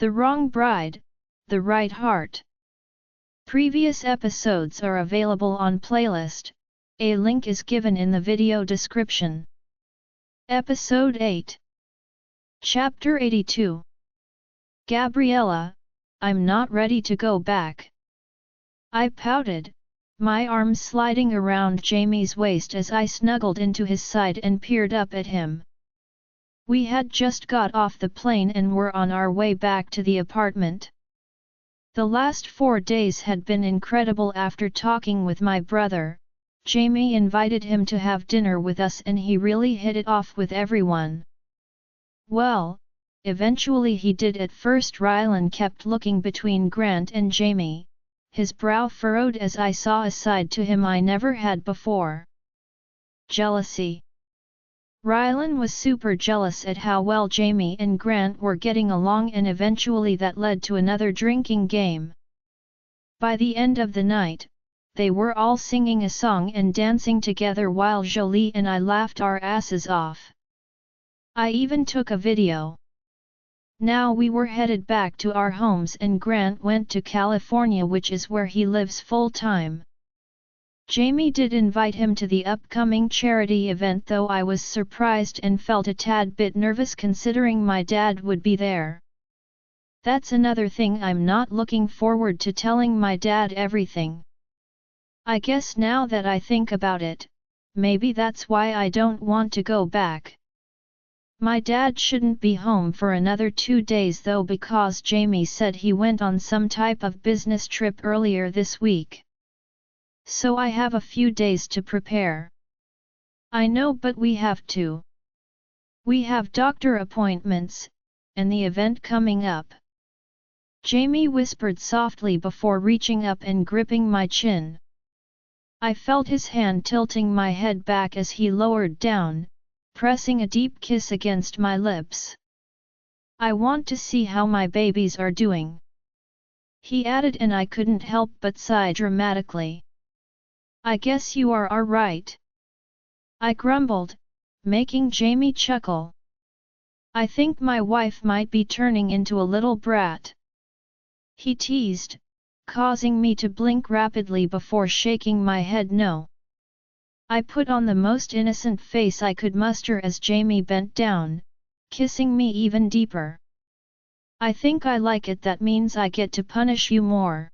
The Wrong Bride, The Right Heart. Previous episodes are available on playlist, a link is given in the video description. Episode 8. Chapter 82. Gabriella, I'm not ready to go back. I pouted, my arms sliding around Jamie's waist as I snuggled into his side and peered up at him. We had just got off the plane and were on our way back to the apartment. The last 4 days had been incredible. After talking with my brother, Jamie invited him to have dinner with us and he really hit it off with everyone. Well, eventually he did. At first Rylan kept looking between Grant and Jamie, his brow furrowed as I saw a side to him I never had before. Jealousy. Rylan was super jealous at how well Jamie and Grant were getting along, and eventually that led to another drinking game. By the end of the night, they were all singing a song and dancing together while Jolie and I laughed our asses off. I even took a video. Now we were headed back to our homes and Grant went to California, which is where he lives full-time. Jamie did invite him to the upcoming charity event, though I was surprised and felt a tad bit nervous considering my dad would be there. That's another thing, I'm not looking forward to telling my dad everything. I guess now that I think about it, maybe that's why I don't want to go back. My dad shouldn't be home for another 2 days though, because Jamie said he went on some type of business trip earlier this week. So I have a few days to prepare. I know, but we have to. We have doctor appointments, and the event coming up. Jamie whispered softly before reaching up and gripping my chin. I felt his hand tilting my head back as he lowered down, pressing a deep kiss against my lips. I want to see how my babies are doing, he added, and I couldn't help but sigh dramatically. I guess you are right, I grumbled, making Jamie chuckle. I think my wife might be turning into a little brat, he teased, causing me to blink rapidly before shaking my head no. I put on the most innocent face I could muster as Jamie bent down, kissing me even deeper. I think I like it, that means I get to punish you more,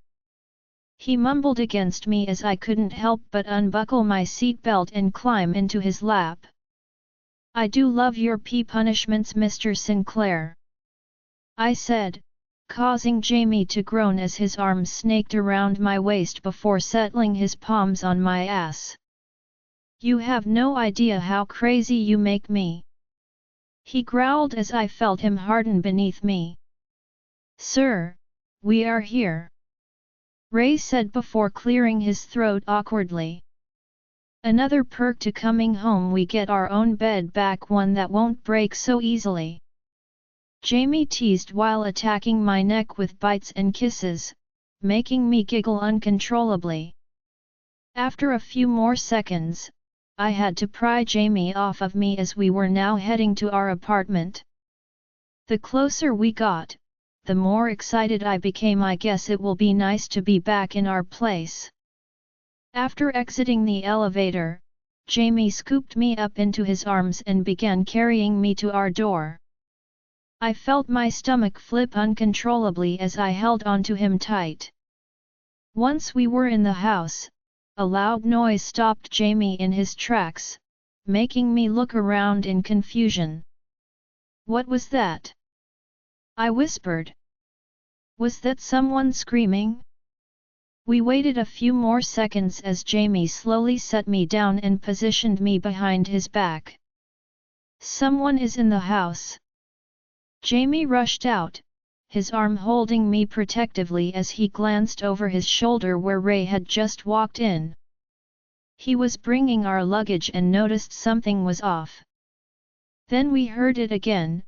he mumbled against me as I couldn't help but unbuckle my seatbelt and climb into his lap. I do love your punishments, Mr. Sinclair, I said, causing Jamie to groan as his arms snaked around my waist before settling his palms on my ass. You have no idea how crazy you make me, he growled as I felt him harden beneath me. Sir, we are here, Ray said before clearing his throat awkwardly. Another perk to coming home, we get our own bed back, one that won't break so easily, Jamie teased while attacking my neck with bites and kisses, making me giggle uncontrollably. After a few more seconds, I had to pry Jamie off of me as we were now heading to our apartment. The closer we got, the more excited I became. I guess it will be nice to be back in our place. After exiting the elevator, Jamie scooped me up into his arms and began carrying me to our door. I felt my stomach flip uncontrollably as I held onto him tight. Once we were in the house, a loud noise stopped Jamie in his tracks, making me look around in confusion. What was that? I whispered. Was that someone screaming? We waited a few more seconds as Jamie slowly set me down and positioned me behind his back. Someone is in the house, Jamie rushed out, his arm holding me protectively as he glanced over his shoulder where Ray had just walked in. He was bringing our luggage and noticed something was off. Then we heard it again,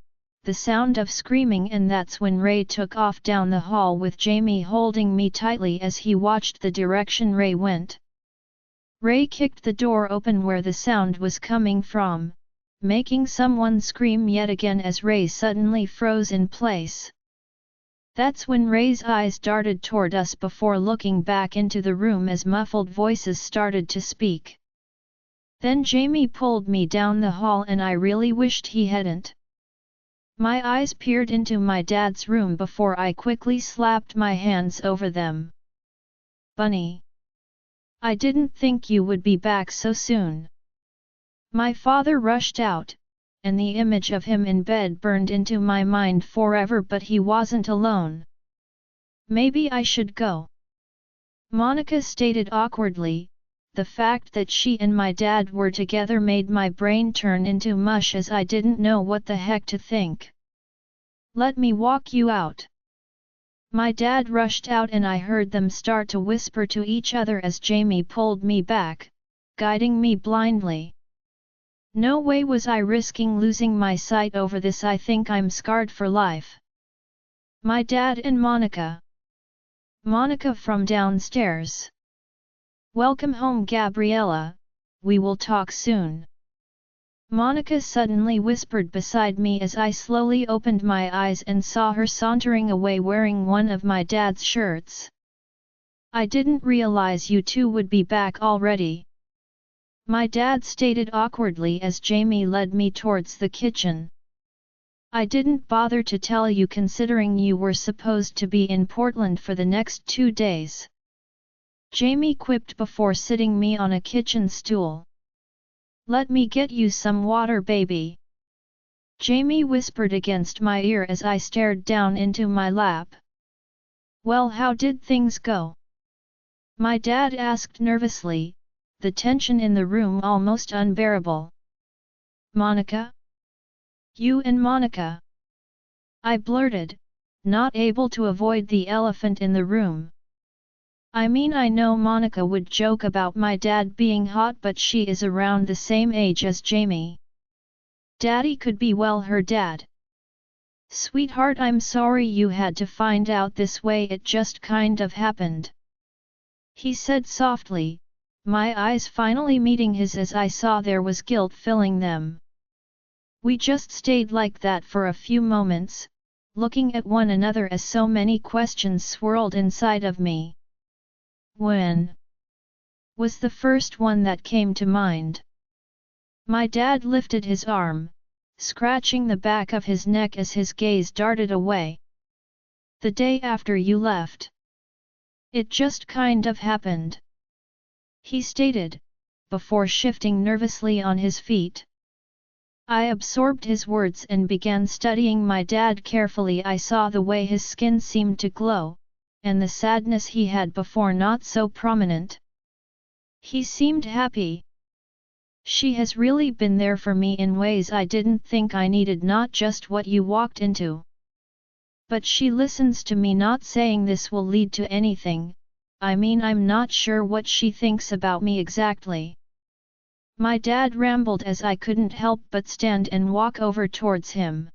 the sound of screaming, and that's when Ray took off down the hall with Jamie holding me tightly as he watched the direction Ray went. Ray kicked the door open where the sound was coming from, making someone scream yet again as Ray suddenly froze in place. That's when Ray's eyes darted toward us before looking back into the room as muffled voices started to speak. Then Jamie pulled me down the hall and I really wished he hadn't. My eyes peered into my dad's room before I quickly slapped my hands over them. Bunny! I didn't think you would be back so soon. My father rushed out, and the image of him in bed burned into my mind forever, but he wasn't alone. Maybe I should go. Monica stated awkwardly. The fact that she and my dad were together made my brain turn into mush as I didn't know what the heck to think. Let me walk you out. My dad rushed out and I heard them start to whisper to each other as Jamie pulled me back, guiding me blindly. No way was I risking losing my sight over this. I think I'm scarred for life. My dad and Monica. Monica from downstairs. Welcome home, Gabriella, we will talk soon. Monica suddenly whispered beside me as I slowly opened my eyes and saw her sauntering away wearing one of my dad's shirts. I didn't realize you two would be back already. My dad stated awkwardly as Jamie led me towards the kitchen. I didn't bother to tell you considering you were supposed to be in Portland for the next 2 days. Jamie quipped before sitting me on a kitchen stool. Let me get you some water, baby. Jamie whispered against my ear as I stared down into my lap. Well, how did things go? My dad asked nervously, the tension in the room almost unbearable. Monica? You and Monica? I blurted, not able to avoid the elephant in the room. I mean, I know Monica would joke about my dad being hot, but she is around the same age as Jamie. Daddy could be well her dad. Sweetheart, I'm sorry you had to find out this way, it just kind of happened. He said softly, my eyes finally meeting his as I saw there was guilt filling them. We just stayed like that for a few moments, looking at one another as so many questions swirled inside of me. When? Was the first one that came to mind. My dad lifted his arm, scratching the back of his neck as his gaze darted away. The day after you left. It just kind of happened. He stated, before shifting nervously on his feet. I absorbed his words and began studying my dad carefully. I saw the way his skin seemed to glow, and the sadness he had before not so prominent. He seemed happy. She has really been there for me in ways I didn't think I needed, not just what you walked into. But she listens to me, not saying this will lead to anything. I mean, I'm not sure what she thinks about me exactly. My dad rambled as I couldn't help but stand and walk over towards him.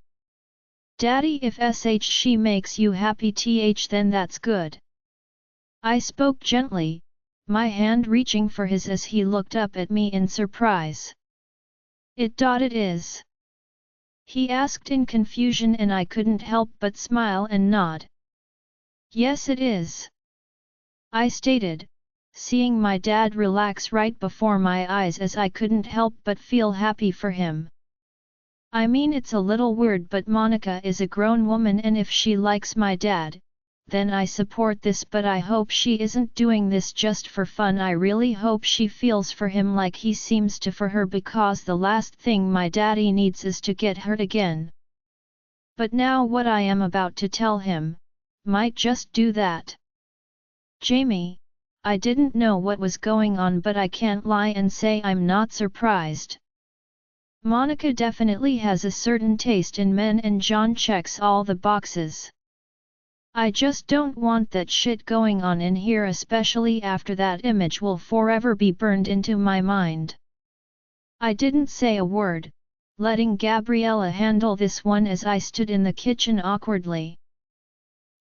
Daddy, if she makes you happy then that's good. I spoke gently, my hand reaching for his as he looked up at me in surprise. It is. He asked in confusion and I couldn't help but smile and nod. Yes, it is. I stated, seeing my dad relax right before my eyes as I couldn't help but feel happy for him. I mean, it's a little weird, but Monica is a grown woman and if she likes my dad, then I support this, but I hope she isn't doing this just for fun. I really hope she feels for him like he seems to for her, because the last thing my daddy needs is to get hurt again. But now what I am about to tell him, might just do that. Jamie, I didn't know what was going on, but I can't lie and say I'm not surprised. Monica definitely has a certain taste in men and John checks all the boxes. I just don't want that shit going on in here, especially after that image will forever be burned into my mind. I didn't say a word, letting Gabriella handle this one as I stood in the kitchen awkwardly.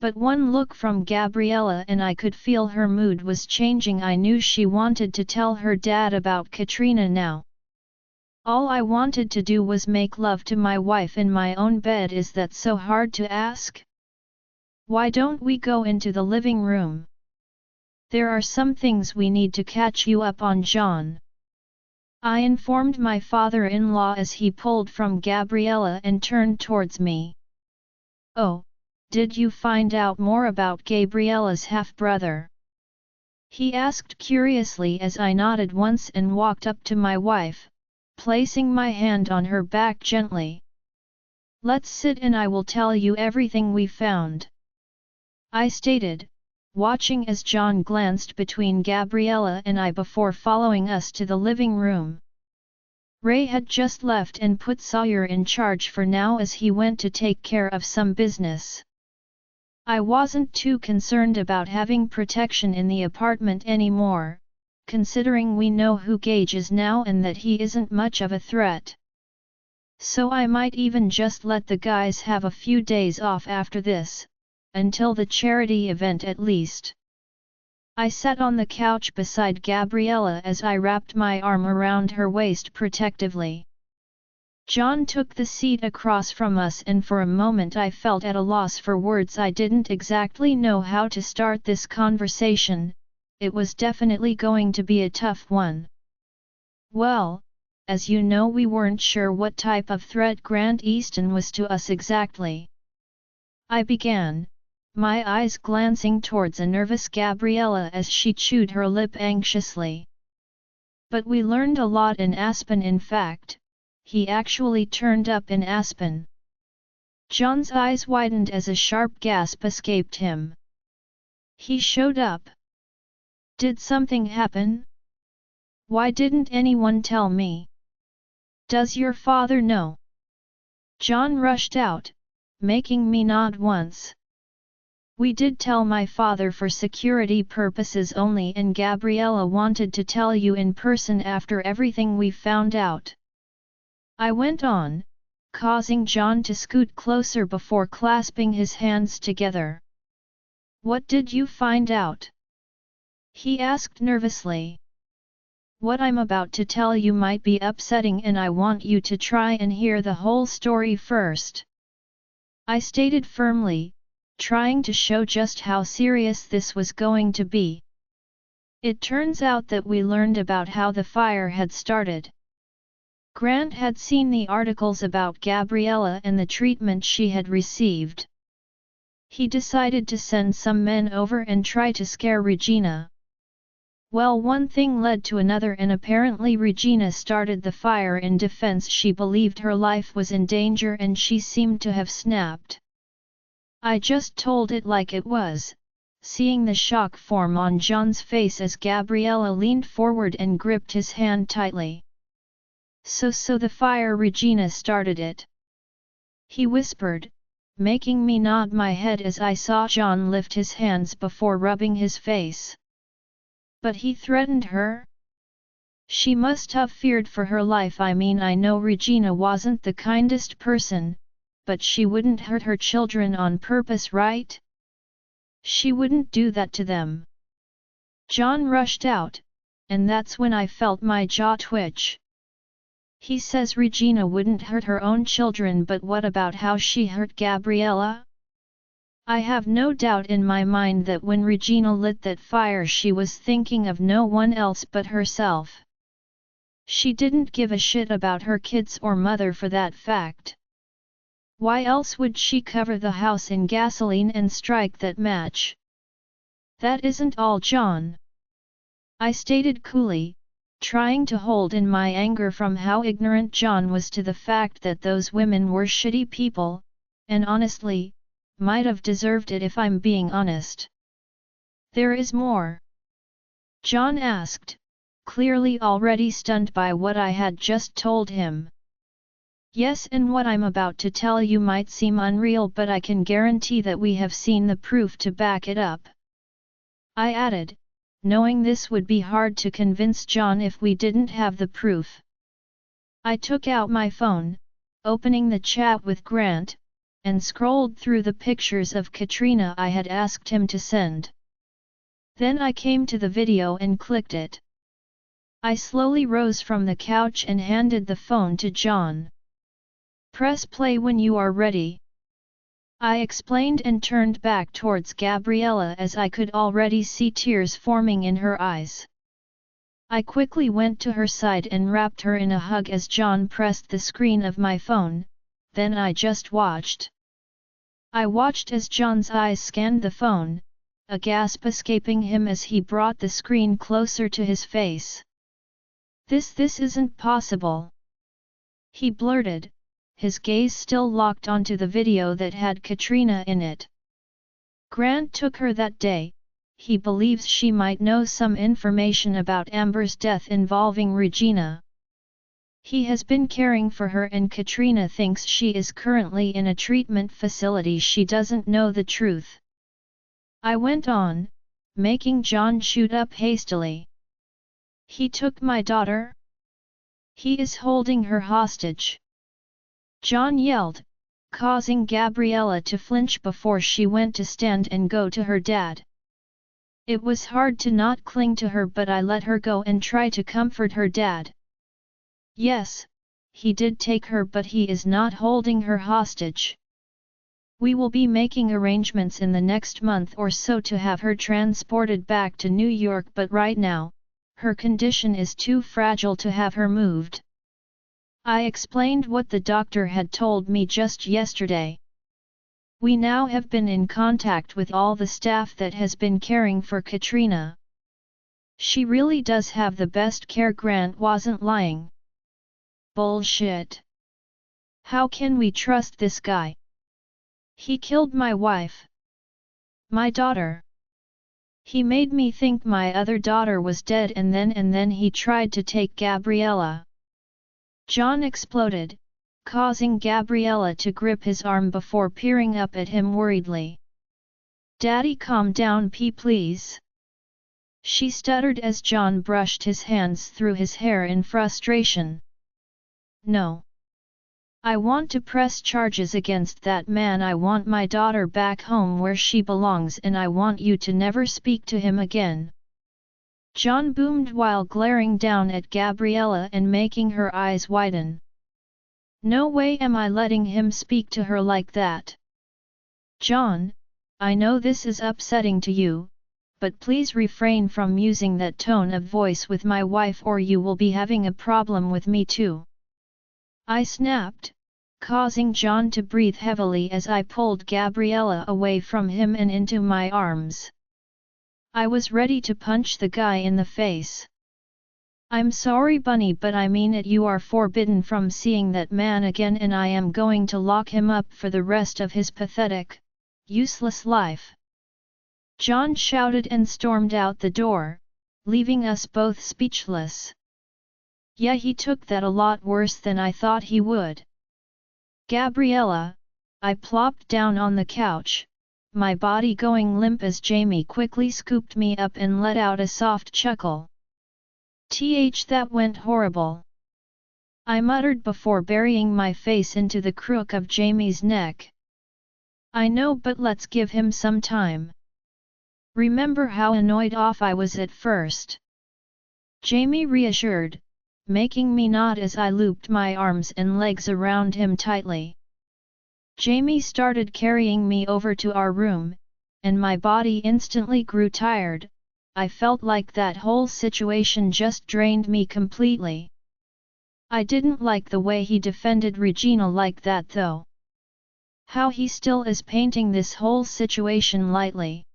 But one look from Gabriella and I could feel her mood was changing. I knew she wanted to tell her dad about Katrina now. All I wanted to do was make love to my wife in my own bed. Is that so hard to ask? Why don't we go into the living room? There are some things we need to catch you up on, John. I informed my father-in-law as he pulled from Gabriella and turned towards me. Oh, did you find out more about Gabriella's half-brother? He asked curiously as I nodded once and walked up to my wife, placing my hand on her back gently. Let's sit and I will tell you everything we found, I stated, watching as John glanced between Gabriella and I before following us to the living room. Ray had just left and put Sawyer in charge for now as he went to take care of some business. I wasn't too concerned about having protection in the apartment anymore, considering we know who Gage is now and that he isn't much of a threat. So I might even just let the guys have a few days off after this, until the charity event at least. I sat on the couch beside Gabriella as I wrapped my arm around her waist protectively. John took the seat across from us and for a moment I felt at a loss for words. I didn't exactly know how to start this conversation. It was definitely going to be a tough one. Well, as you know, we weren't sure what type of threat Grant Easton was to us exactly. I began, my eyes glancing towards a nervous Gabriella as she chewed her lip anxiously. But we learned a lot in Aspen. In fact, he actually turned up in Aspen. John's eyes widened as a sharp gasp escaped him. He showed up. Did something happen? Why didn't anyone tell me? Does your father know? John rushed out, making me nod once. We did tell my father for security purposes only, and Gabriella wanted to tell you in person after everything we found out. I went on, causing John to scoot closer before clasping his hands together. What did you find out? He asked nervously. What I'm about to tell you might be upsetting and I want you to try and hear the whole story first, I stated firmly, trying to show just how serious this was going to be. It turns out that we learned about how the fire had started. Grant had seen the articles about Gabriella and the treatment she had received. He decided to send some men over and try to scare Regina. Well, one thing led to another and apparently Regina started the fire in defense. She believed her life was in danger and she seemed to have snapped. I just told it like it was, seeing the shock form on John's face as Gabriella leaned forward and gripped his hand tightly. So the fire, Regina started it, he whispered, making me nod my head as I saw John lift his hands before rubbing his face. But he threatened her? She must have feared for her life. I mean, I know Regina wasn't the kindest person, but she wouldn't hurt her children on purpose, right? She wouldn't do that to them. John rushed out, and that's when I felt my jaw twitch. He says Regina wouldn't hurt her own children, but what about how she hurt Gabriella? I have no doubt in my mind that when Regina lit that fire she was thinking of no one else but herself. She didn't give a shit about her kids or mother for that fact. Why else would she cover the house in gasoline and strike that match? That isn't all, John, I stated coolly, trying to hold in my anger from how ignorant John was to the fact that those women were shitty people, and honestly, might have deserved it if I'm being honest. There is more? John asked, clearly already stunned by what I had just told him. Yes, and what I'm about to tell you might seem unreal, but I can guarantee that we have seen the proof to back it up, I added, knowing this would be hard to convince John if we didn't have the proof. I took out my phone, opening the chat with Grant, and scrolled through the pictures of Katrina I had asked him to send. Then I came to the video and clicked it. I slowly rose from the couch and handed the phone to John. Press play when you are ready, I explained and turned back towards Gabriella as I could already see tears forming in her eyes. I quickly went to her side and wrapped her in a hug as John pressed the screen of my phone, then I just watched. I watched as John's eyes scanned the phone, a gasp escaping him as he brought the screen closer to his face. This isn't possible," he blurted, his gaze still locked onto the video that had Katrina in it. "Grant took her that day, he believes she might know some information about Amber's death involving Regina. He has been caring for her and Katrina thinks she is currently in a treatment facility. She doesn't know the truth," I went on, making John shoot up hastily. "He took my daughter? He is holding her hostage!" John yelled, causing Gabriella to flinch before she went to stand and go to her dad. It was hard to not cling to her, but I let her go and try to comfort her dad. "Yes, he did take her, but he is not holding her hostage. We will be making arrangements in the next month or so to have her transported back to New York, but right now, her condition is too fragile to have her moved." I explained what the doctor had told me just yesterday. "We now have been in contact with all the staff that has been caring for Katrina. She really does have the best care. Grant wasn't lying." "Bullshit. How can we trust this guy? He killed my wife. My daughter. He made me think my other daughter was dead and then he tried to take Gabriella." John exploded, causing Gabriella to grip his arm before peering up at him worriedly. "Daddy, calm down please," she stuttered as John brushed his hands through his hair in frustration. "No. I want to press charges against that man. I want my daughter back home where she belongs and I want you to never speak to him again," John boomed while glaring down at Gabriella and making her eyes widen. "No way am I letting him speak to her like that. John, I know this is upsetting to you, but please refrain from using that tone of voice with my wife or you will be having a problem with me too," I snapped, causing John to breathe heavily as I pulled Gabriella away from him and into my arms. I was ready to punch the guy in the face. "I'm sorry Bunny, but I mean it. You are forbidden from seeing that man again and I am going to lock him up for the rest of his pathetic, useless life," John shouted and stormed out the door, leaving us both speechless. Yeah, he took that a lot worse than I thought he would. "Gabriella," I plopped down on the couch, my body going limp as Jamie quickly scooped me up and let out a soft chuckle. That went horrible," I muttered before burying my face into the crook of Jamie's neck. "I know, but let's give him some time. Remember how annoyed off I was at first?" Jamie reassured, making me nod as I looped my arms and legs around him tightly. Jamie started carrying me over to our room, and my body instantly grew tired. I felt like that whole situation just drained me completely. I didn't like the way he defended Regina like that though. How he still is painting this whole situation lightly,"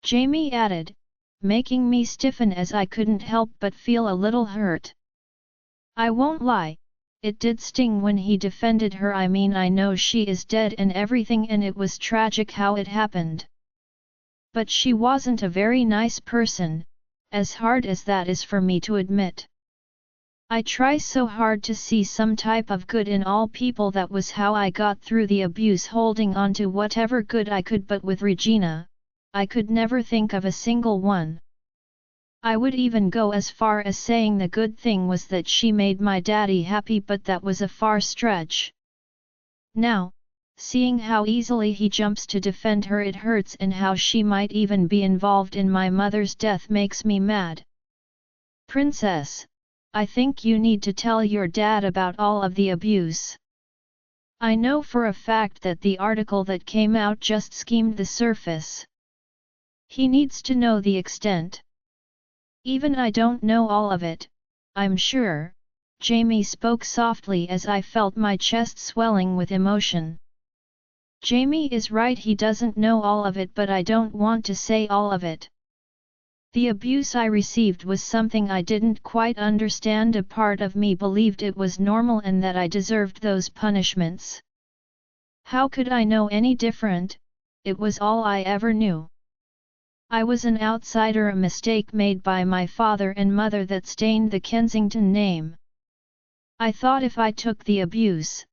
Jamie added, making me stiffen as I couldn't help but feel a little hurt. "I won't lie, it did sting when he defended her. I mean, I know she is dead and everything and it was tragic how it happened. But she wasn't a very nice person, as hard as that is for me to admit. I try so hard to see some type of good in all people. That was how I got through the abuse, holding on to whatever good I could, but with Regina, I could never think of a single one. I would even go as far as saying the good thing was that she made my daddy happy, but that was a far stretch. Now, seeing how easily he jumps to defend her, it hurts, and how she might even be involved in my mother's death makes me mad. Princess, I think you need to tell your dad about all of the abuse. I know for a fact that the article that came out just skimmed the surface. He needs to know the extent. Even I don't know all of it, I'm sure, Jamie spoke softly as I felt my chest swelling with emotion. Jamie is right, he doesn't know all of it, but I don't want to say all of it. The abuse I received was something I didn't quite understand. A part of me believed it was normal and that I deserved those punishments. How could I know any different? It was all I ever knew. I was an outsider, a mistake made by my father and mother that stained the Kensington name. I thought if I took the abuse,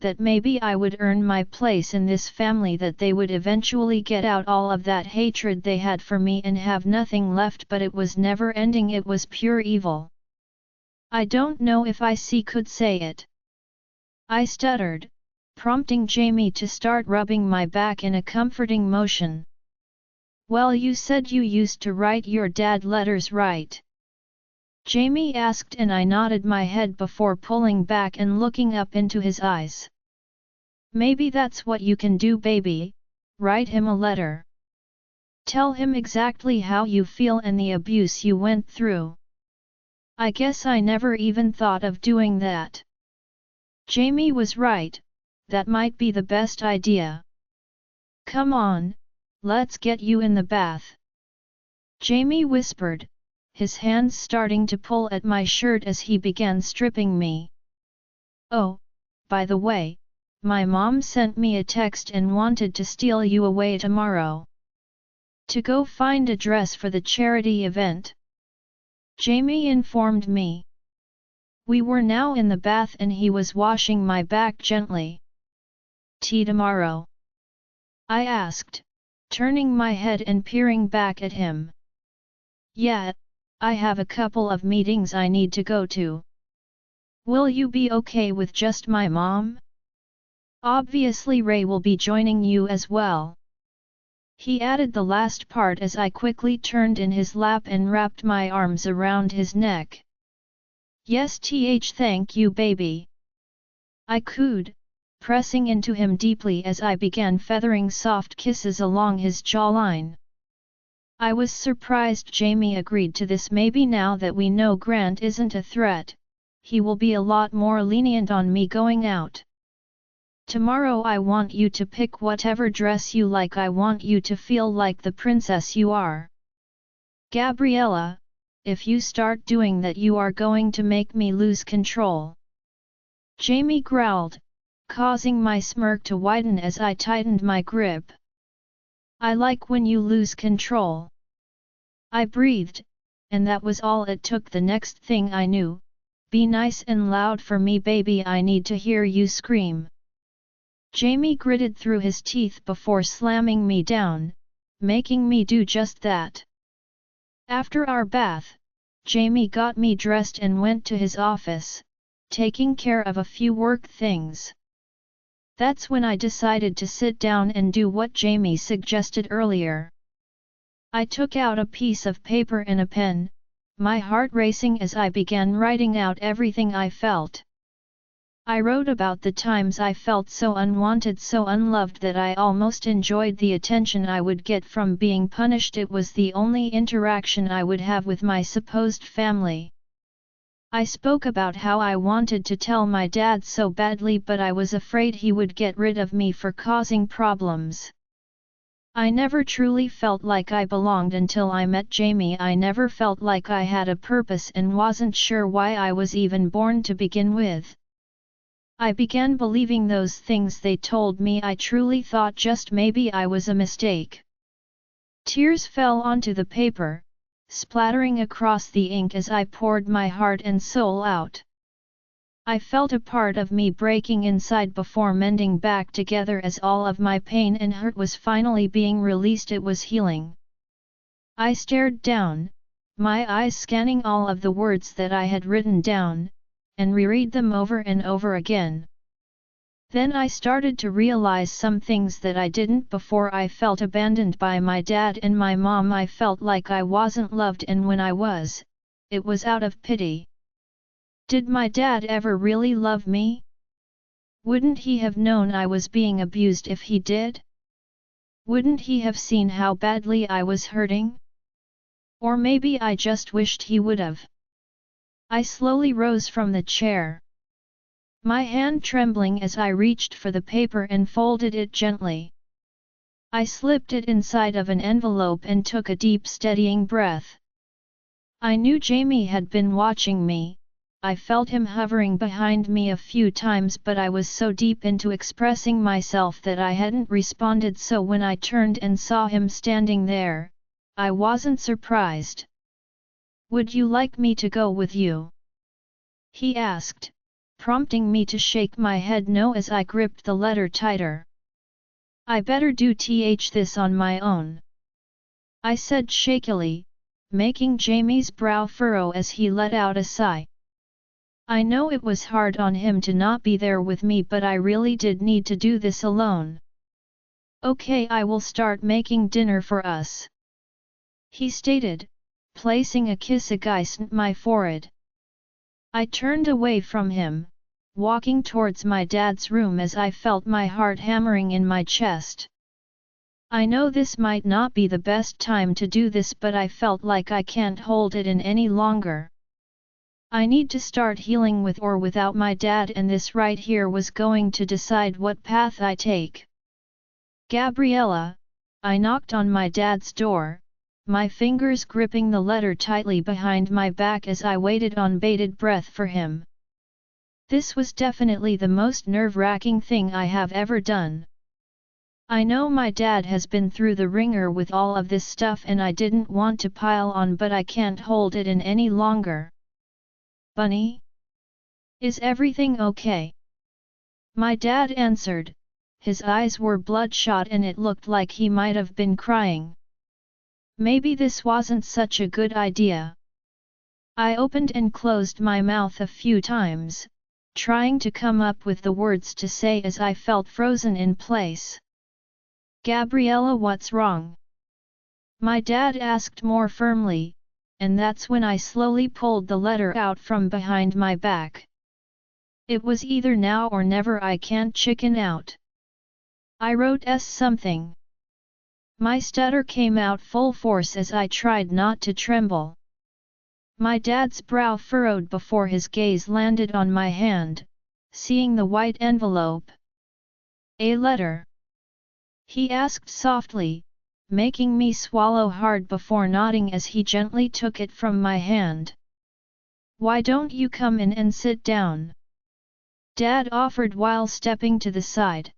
that maybe I would earn my place in this family, that they would eventually get out all of that hatred they had for me and have nothing left, but it was never ending, it was pure evil. I don't know if could say it. I stuttered, prompting Jamie to start rubbing my back in a comforting motion. Well, you said you used to write your dad letters, right? Jamie asked, and I nodded my head before pulling back and looking up into his eyes. Maybe that's what you can do, baby, write him a letter. Tell him exactly how you feel and the abuse you went through. I guess I never even thought of doing that. Jamie was right, that might be the best idea. Come on, let's get you in the bath. Jamie whispered, his hands starting to pull at my shirt as he began stripping me. Oh, by the way, my mom sent me a text and wanted to steal you away tomorrow. To go find a dress for the charity event. Jamie informed me. We were now in the bath and he was washing my back gently. Tea tomorrow? I asked, turning my head and peering back at him. Yeah, I have a couple of meetings I need to go to. Will you be okay with just my mom? Obviously Ray will be joining you as well. He added the last part as I quickly turned in his lap and wrapped my arms around his neck. Yes, thank you, baby. I cooed, pressing into him deeply as I began feathering soft kisses along his jawline. I was surprised Jamie agreed to this. Maybe now that we know Grant isn't a threat, he will be a lot more lenient on me going out. Tomorrow I want you to pick whatever dress you like. I want you to feel like the princess you are. Gabriella, if you start doing that you are going to make me lose control. Jamie growled, causing my smirk to widen as I tightened my grip. I like when you lose control. I breathed, and that was all it took. The next thing I knew, be nice and loud for me, baby, I need to hear you scream. Jamie gritted through his teeth before slamming me down, making me do just that. After our bath, Jamie got me dressed and went to his office, taking care of a few work things. That's when I decided to sit down and do what Jamie suggested earlier. I took out a piece of paper and a pen, my heart racing as I began writing out everything I felt. I wrote about the times I felt so unwanted, so unloved, that I almost enjoyed the attention I would get from being punished. It was the only interaction I would have with my supposed family. I spoke about how I wanted to tell my dad so badly, but I was afraid he would get rid of me for causing problems. I never truly felt like I belonged until I met Jamie. I never felt like I had a purpose and wasn't sure why I was even born to begin with. I began believing those things they told me. I truly thought just maybe I was a mistake. Tears fell onto the paper, splattering across the ink as I poured my heart and soul out. I felt a part of me breaking inside before mending back together as all of my pain and hurt was finally being released. It was healing. I stared down, my eyes scanning all of the words that I had written down, and reread them over and over again. Then I started to realize some things that I didn't before. I felt abandoned by my dad and my mom. I felt like I wasn't loved, and when I was, it was out of pity. Did my dad ever really love me? Wouldn't he have known I was being abused if he did? Wouldn't he have seen how badly I was hurting? Or maybe I just wished he would have. I slowly rose from the chair, my hand trembling as I reached for the paper and folded it gently. I slipped it inside of an envelope and took a deep steadying breath. I knew Jamie had been watching me. I felt him hovering behind me a few times, but I was so deep into expressing myself that I hadn't responded, so when I turned and saw him standing there, I wasn't surprised. "Would you like me to go with you?" he asked, prompting me to shake my head no as I gripped the letter tighter. "I better do this on my own," I said shakily, making Jamie's brow furrow as he let out a sigh. I know it was hard on him to not be there with me, but I really did need to do this alone. "Okay, I will start making dinner for us," he stated, placing a kiss against my forehead. I turned away from him, walking towards my dad's room as I felt my heart hammering in my chest. I know this might not be the best time to do this, but I felt like I can't hold it in any longer. I need to start healing with or without my dad, and this right here was going to decide what path I take. "Gabriella," I knocked on my dad's door, my fingers gripping the letter tightly behind my back as I waited on bated breath for him. This was definitely the most nerve-wracking thing I have ever done. I know my dad has been through the ringer with all of this stuff and I didn't want to pile on, but I can't hold it in any longer. "Bunny? Is everything okay?" My dad answered. His eyes were bloodshot and it looked like he might have been crying. Maybe this wasn't such a good idea. I opened and closed my mouth a few times, trying to come up with the words to say as I felt frozen in place. "Gabriella, what's wrong?" my dad asked more firmly, and that's when I slowly pulled the letter out from behind my back. It was either now or never, I can't chicken out. I wrote something. My stutter came out full force as I tried not to tremble. My dad's brow furrowed before his gaze landed on my hand, seeing the white envelope. "A letter?" he asked softly, making me swallow hard before nodding as he gently took it from my hand. "Why don't you come in and sit down?" Dad offered while stepping to the side.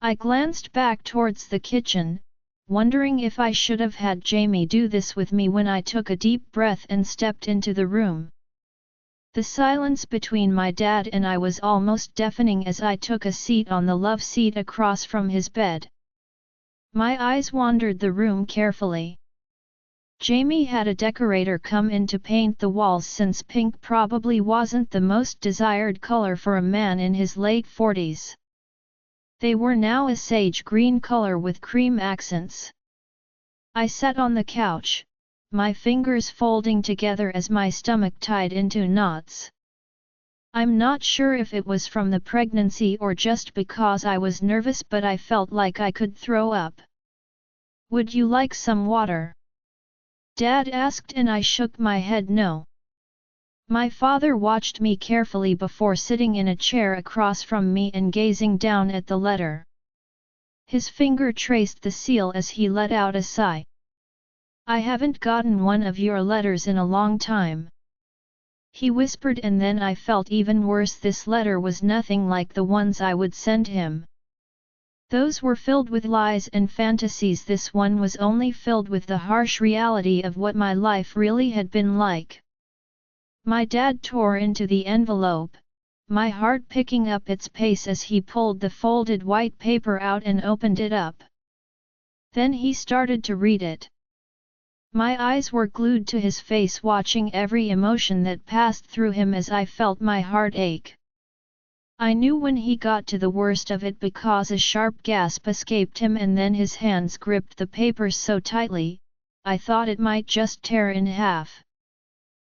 I glanced back towards the kitchen, wondering if I should have had Jamie do this with me when I took a deep breath and stepped into the room. The silence between my dad and I was almost deafening as I took a seat on the love seat across from his bed. My eyes wandered the room carefully. Jamie had a decorator come in to paint the walls since pink probably wasn't the most desired color for a man in his late 40s. They were now a sage green color with cream accents. I sat on the couch, my fingers folding together as my stomach tied into knots. I'm not sure if it was from the pregnancy or just because I was nervous, but I felt like I could throw up. "Would you like some water?" Dad asked, and I shook my head no. My father watched me carefully before sitting in a chair across from me and gazing down at the letter. His finger traced the seal as he let out a sigh. "I haven't gotten one of your letters in a long time," he whispered, and then I felt even worse. This letter was nothing like the ones I would send him. Those were filled with lies and fantasies. This one was only filled with the harsh reality of what my life really had been like. My dad tore into the envelope, my heart picking up its pace as he pulled the folded white paper out and opened it up. Then he started to read it. My eyes were glued to his face, watching every emotion that passed through him as I felt my heart ache. I knew when he got to the worst of it because a sharp gasp escaped him, and then his hands gripped the paper so tightly, I thought it might just tear in half.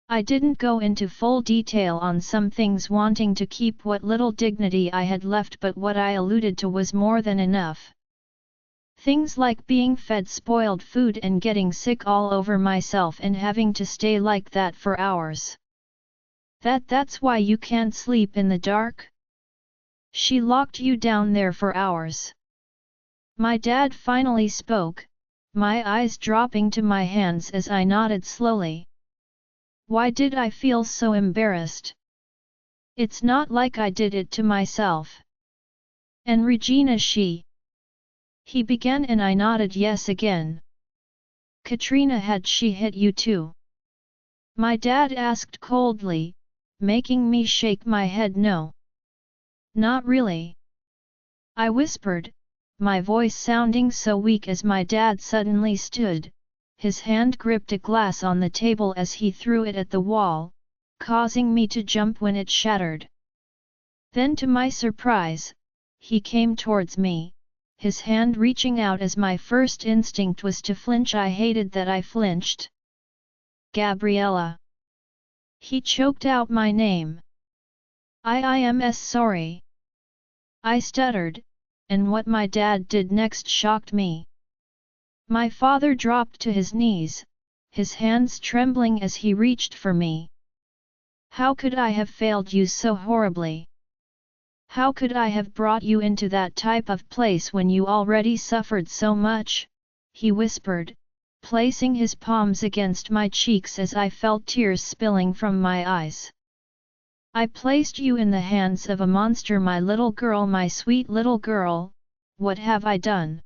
I didn't go into full detail on some things, wanting to keep what little dignity I had left, but what I alluded to was more than enough. Things like being fed spoiled food and getting sick all over myself and having to stay like that for hours. That's why you can't sleep in the dark? She locked you down there for hours. My dad finally spoke, my eyes dropping to my hands as I nodded slowly. Why did I feel so embarrassed? It's not like I did it to myself. And Regina, He began and I nodded yes again. Katrina, had she hit you too? My dad asked coldly, making me shake my head no. Not really. I whispered, my voice sounding so weak as my dad suddenly stood. His hand gripped a glass on the table as he threw it at the wall, causing me to jump when it shattered. Then to my surprise, he came towards me, his hand reaching out as my first instinct was to flinch. I hated that I flinched. Gabriella. He choked out my name. I am sorry. I stuttered, and what my dad did next shocked me. My father dropped to his knees, his hands trembling as he reached for me. How could I have failed you so horribly? How could I have brought you into that type of place when you already suffered so much? He whispered, placing his palms against my cheeks as I felt tears spilling from my eyes. I placed you in the hands of a monster, my little girl, my sweet little girl. What have I done?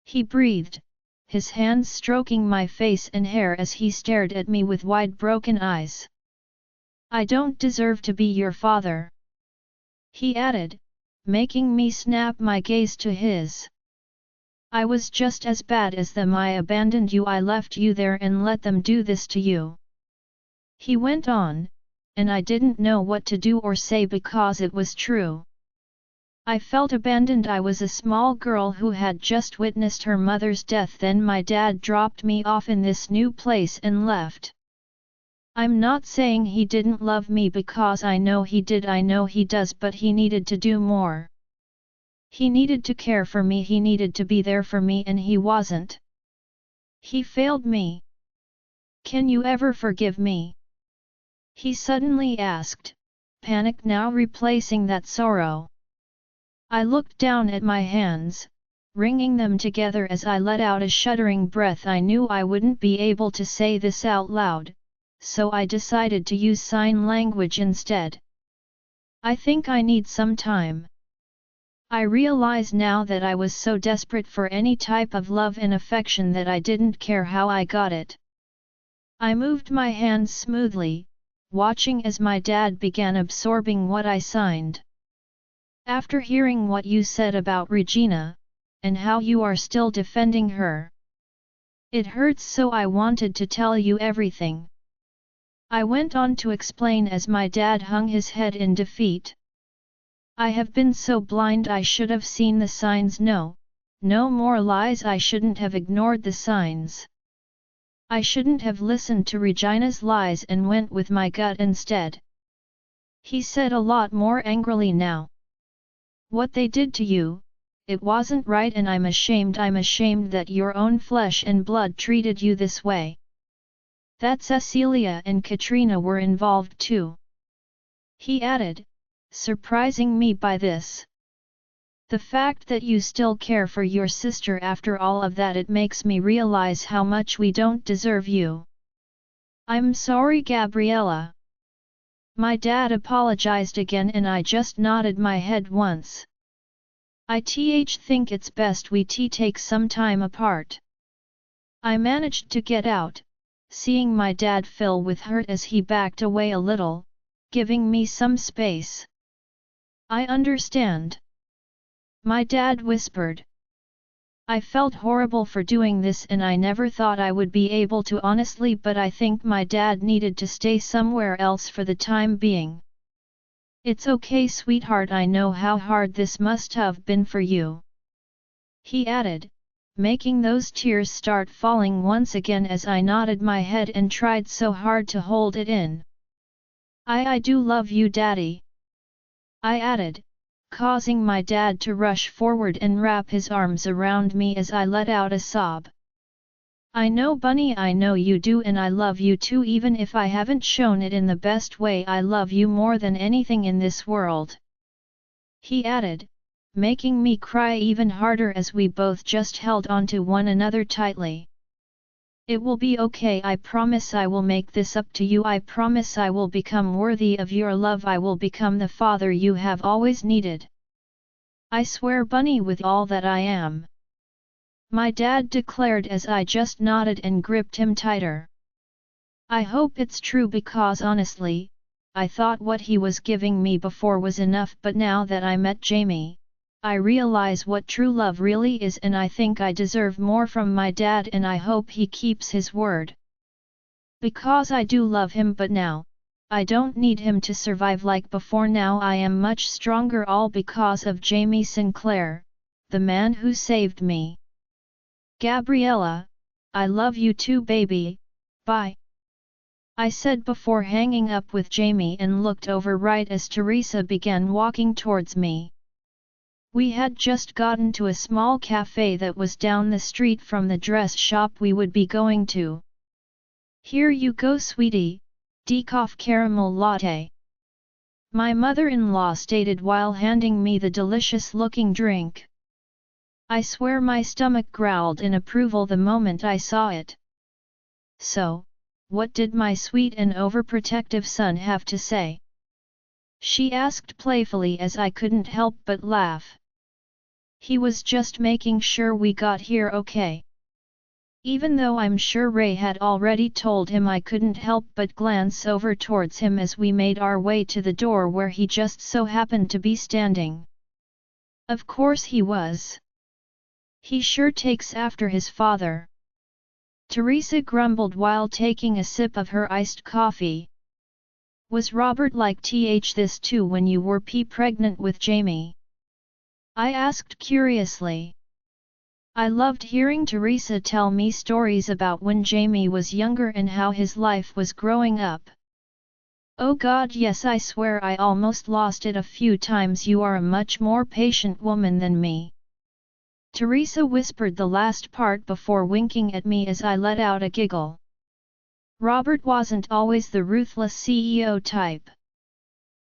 He breathed, his hands stroking my face and hair as he stared at me with wide broken eyes. I don't deserve to be your father. He added, making me snap my gaze to his. I was just as bad as them. I abandoned you. I left you there and let them do this to you. He went on, and I didn't know what to do or say because it was true. I felt abandoned. I was a small girl who had just witnessed her mother's death. Then my dad dropped me off in this new place and left. I'm not saying he didn't love me because I know he did, I know he does, but he needed to do more. He needed to care for me, he needed to be there for me, and he wasn't. He failed me. Can you ever forgive me? He suddenly asked, panic now replacing that sorrow. I looked down at my hands, wringing them together as I let out a shuddering breath. I knew I wouldn't be able to say this out loud, so I decided to use sign language instead. I think I need some time. I realize now that I was so desperate for any type of love and affection that I didn't care how I got it. I moved my hands smoothly, watching as my dad began absorbing what I signed. After hearing what you said about Regina, and how you are still defending her, it hurts, so I wanted to tell you everything. I went on to explain as my dad hung his head in defeat. I have been so blind. I should have seen the signs. No more lies. I shouldn't have ignored the signs. I shouldn't have listened to Regina's lies and went with my gut instead. He said a lot more angrily now. What they did to you, it wasn't right, and I'm ashamed that your own flesh and blood treated you this way. That Cecilia and Katrina were involved too. He added, surprising me by this. The fact that you still care for your sister after all of that, it makes me realize how much we don't deserve you. I'm sorry, Gabriella. My dad apologized again and I just nodded my head once. I think it's best we take some time apart. I managed to get out, seeing my dad fill with hurt as he backed away a little, giving me some space. I understand. My dad whispered. I felt horrible for doing this and I never thought I would be able to honestly, but I think my dad needed to stay somewhere else for the time being. It's okay, sweetheart, I know how hard this must have been for you. He added, making those tears start falling once again as I nodded my head and tried so hard to hold it in. I do love you, Daddy," I added, causing my dad to rush forward and wrap his arms around me as I let out a sob. "I know, Bunny, I know you do, and I love you too, even if I haven't shown it in the best way. I love you more than anything in this world," he added, making me cry even harder as we both just held onto one another tightly. "It will be okay, I promise I will make this up to you. I promise I will become worthy of your love. I will become the father you have always needed. I swear, Bunny, with all that I am," my dad declared as I just nodded and gripped him tighter. I hope it's true, because honestly, I thought what he was giving me before was enough, but now that I met Jamie, I realize what true love really is, and I think I deserve more from my dad, and I hope he keeps his word. Because I do love him, but now, I don't need him to survive like before. Now I am much stronger, all because of Jamie Sinclair, the man who saved me. "Gabriella, I love you too, baby, bye," I said before hanging up with Jamie and looked over right as Teresa began walking towards me. We had just gotten to a small cafe that was down the street from the dress shop we would be going to. "Here you go, sweetie, decaf caramel latte," my mother-in-law stated while handing me the delicious-looking drink. I swear my stomach growled in approval the moment I saw it. "So, what did my sweet and overprotective son have to say?" she asked playfully as I couldn't help but laugh. "He was just making sure we got here okay." Even though I'm sure Ray had already told him, I couldn't help but glance over towards him as we made our way to the door where he just so happened to be standing. Of course he was. "He sure takes after his father," Teresa grumbled while taking a sip of her iced coffee. "Was Robert like this too when you were pregnant with Jamie?" I asked curiously. I loved hearing Teresa tell me stories about when Jamie was younger and how his life was growing up. "Oh God, yes, I swear I almost lost it a few times. You are a much more patient woman than me," Teresa whispered the last part before winking at me as I let out a giggle. Robert wasn't always the ruthless CEO type.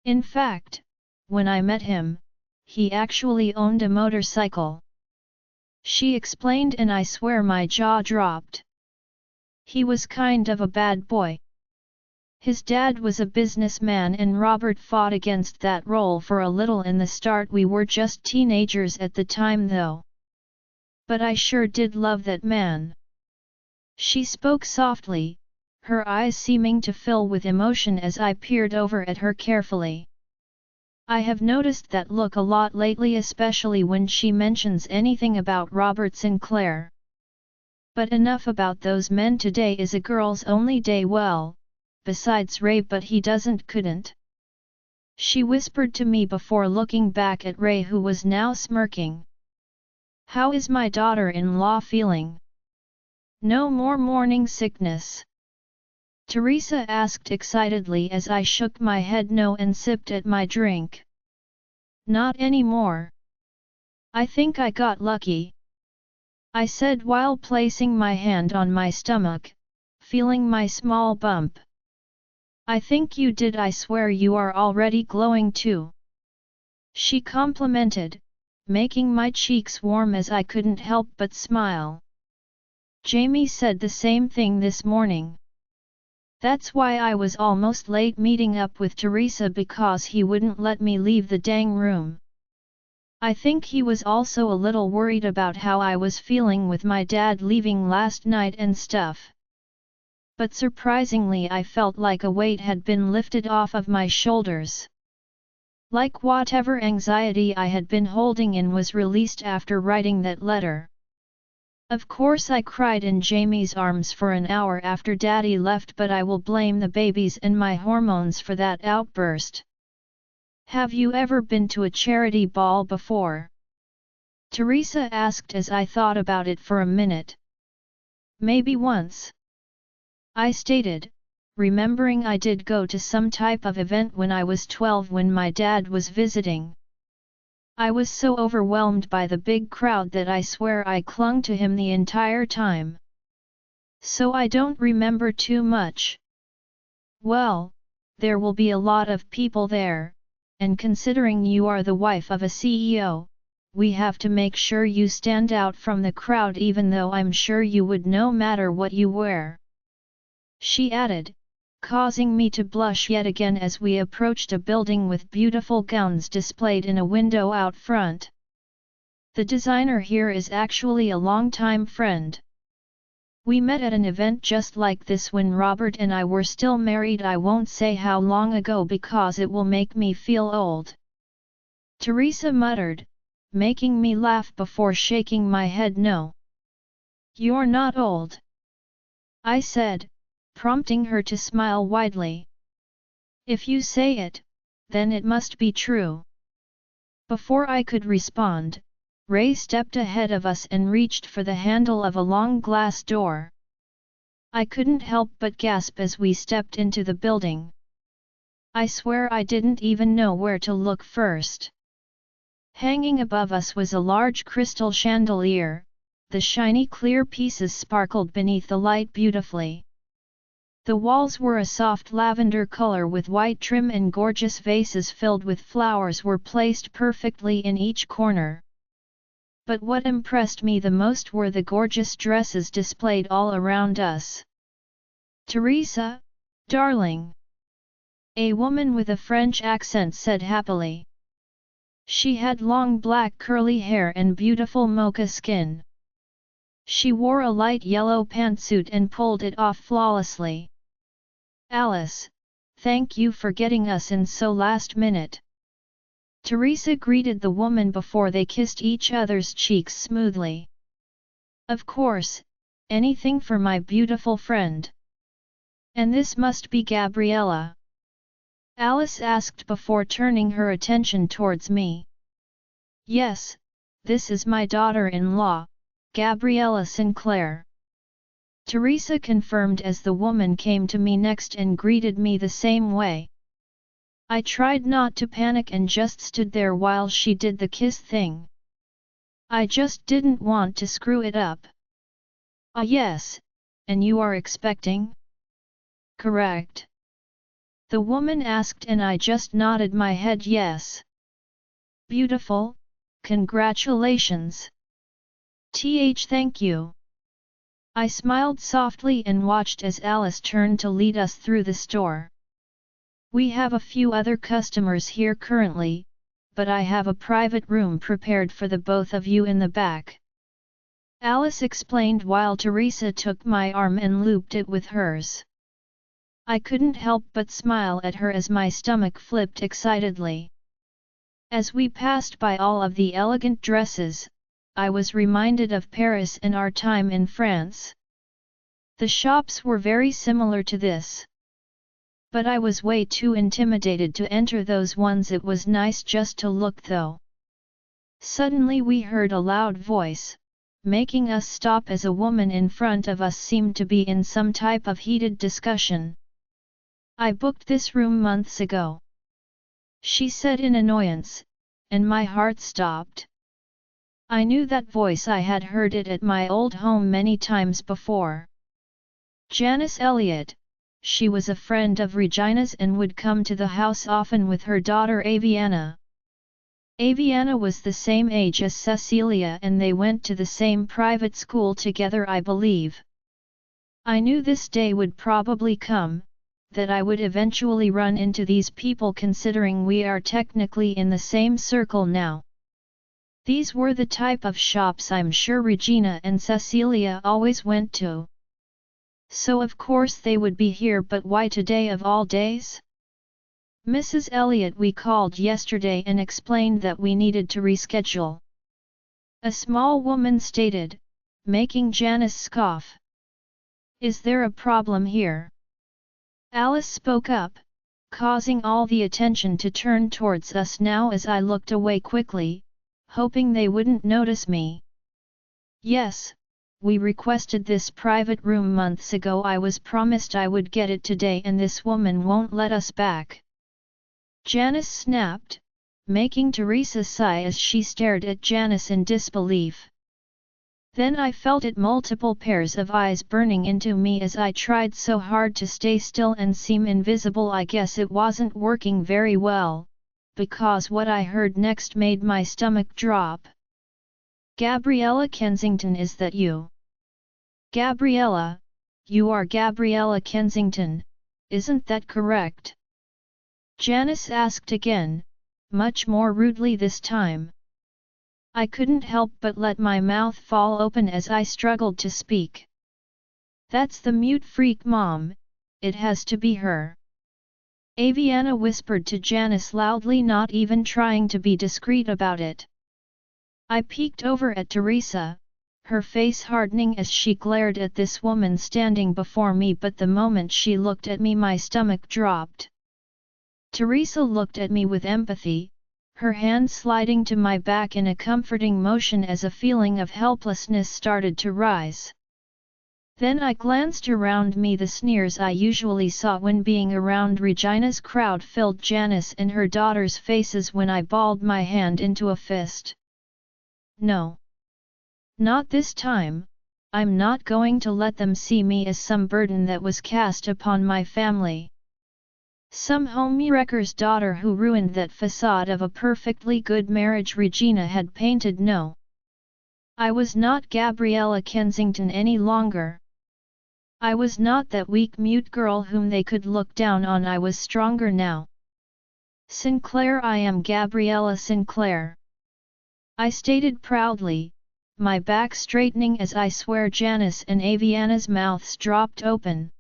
In fact, when I met him, he actually owned a motorcycle, she explained, and I swear my jaw dropped. He was kind of a bad boy. His dad was a businessman and Robert fought against that role for a little in the start. We were just teenagers at the time though. But I sure did love that man. She spoke softly, her eyes seeming to fill with emotion as I peered over at her carefully. I have noticed that look a lot lately, especially when she mentions anything about Robert Sinclair. But enough about those men. Today is a girl's only day, well, besides Ray, but he couldn't. She whispered to me before looking back at Ray, who was now smirking. "How is my daughter-in-law feeling? No more morning sickness?" Teresa asked excitedly as I shook my head no and sipped at my drink. "Not anymore. I think I got lucky," I said while placing my hand on my stomach, feeling my small bump. "I think you did. I swear you are already glowing too," she complimented, making my cheeks warm as I couldn't help but smile. "Jamie said the same thing this morning. That's why I was almost late meeting up with Teresa, because he wouldn't let me leave the dang room. I think he was also a little worried about how I was feeling with my dad leaving last night and stuff." But surprisingly, I felt like a weight had been lifted off of my shoulders. Like whatever anxiety I had been holding in was released after writing that letter. Of course I cried in Jamie's arms for an hour after Daddy left, but I will blame the babies and my hormones for that outburst. Have you ever been to a charity ball before? Teresa asked as I thought about it for a minute. Maybe once, I stated, remembering I did go to some type of event when I was 12 when my dad was visiting. I was so overwhelmed by the big crowd that I swear I clung to him the entire time. So I don't remember too much. Well, there will be a lot of people there, and considering you are the wife of a CEO, we have to make sure you stand out from the crowd even though I'm sure you would no matter what you wear. She added, causing me to blush yet again as we approached a building with beautiful gowns displayed in a window out front. The designer here is actually a long-time friend. We met at an event just like this when Robert and I were still married. I won't say how long ago because it will make me feel old. Teresa muttered, making me laugh before shaking my head no. You're not old, I said, prompting her to smile widely. If you say it, then it must be true. Before I could respond, Ray stepped ahead of us and reached for the handle of a long glass door. I couldn't help but gasp as we stepped into the building. I swear I didn't even know where to look first. Hanging above us was a large crystal chandelier, the shiny clear pieces sparkled beneath the light beautifully. The walls were a soft lavender color with white trim and gorgeous vases filled with flowers were placed perfectly in each corner. But what impressed me the most were the gorgeous dresses displayed all around us. Teresa, darling, a woman with a French accent said happily. She had long black curly hair and beautiful mocha skin. She wore a light yellow pantsuit and pulled it off flawlessly. Alice, thank you for getting us in so last minute. Teresa greeted the woman before they kissed each other's cheeks smoothly. Of course, anything for my beautiful friend. And this must be Gabriella? Alice asked before turning her attention towards me. Yes, this is my daughter-in-law, Gabriella Sinclair. Teresa confirmed as the woman came to me next and greeted me the same way. I tried not to panic and just stood there while she did the kiss thing. I just didn't want to screw it up. Ah yes, and you are expecting? Correct. The woman asked and I just nodded my head yes. Beautiful, congratulations. Thank you. I smiled softly and watched as Alice turned to lead us through the store. We have a few other customers here currently, but I have a private room prepared for the both of you in the back. Alice explained while Teresa took my arm and looped it with hers. I couldn't help but smile at her as my stomach flipped excitedly. As we passed by all of the elegant dresses, I was reminded of Paris and our time in France. The shops were very similar to this. But I was way too intimidated to enter those ones. It was nice just to look though. Suddenly we heard a loud voice, making us stop as a woman in front of us seemed to be in some type of heated discussion. I booked this room months ago, she said in annoyance, and my heart stopped. I knew that voice. I had heard it at my old home many times before. Janice Elliott, she was a friend of Regina's and would come to the house often with her daughter Aviana. Aviana was the same age as Cecilia and they went to the same private school together I believe. I knew this day would probably come, that I would eventually run into these people considering we are technically in the same circle now. These were the type of shops I'm sure Regina and Cecilia always went to. So of course they would be here, but why today of all days? Mrs. Elliot, we called yesterday and explained that we needed to reschedule. A small woman stated, making Janice scoff. Is there a problem here? Alice spoke up, causing all the attention to turn towards us now as I looked away quickly, hoping they wouldn't notice me. Yes, we requested this private room months ago. I was promised I would get it today and this woman won't let us back. Janice snapped, making Teresa sigh as she stared at Janice in disbelief. Then I felt it multiple pairs of eyes burning into me as I tried so hard to stay still and seem invisible. I guess it wasn't working very well, because what I heard next made my stomach drop. Gabriella Kensington, is that you? Gabriella, you are Gabriella Kensington, isn't that correct? Janice asked again, much more rudely this time. I couldn't help but let my mouth fall open as I struggled to speak. That's the mute freak, Mom, it has to be her. Aviana whispered to Janice loudly, not even trying to be discreet about it. I peeked over at Teresa, her face hardening as she glared at this woman standing before me, but the moment she looked at me my stomach dropped. Teresa looked at me with empathy, her hand sliding to my back in a comforting motion as a feeling of helplessness started to rise. Then I glanced around me. The sneers I usually saw when being around Regina's crowd filled Janice and her daughter's faces when I balled my hand into a fist. No. Not this time. I'm not going to let them see me as some burden that was cast upon my family. Some homewrecker's daughter who ruined that facade of a perfectly good marriage Regina had painted. No. I was not Gabriella Kensington any longer. I was not that weak mute girl whom they could look down on. I was stronger now. Sinclair, I am Gabriella Sinclair. I stated proudly, my back straightening as I swear. Janice and Aviana's mouths dropped open.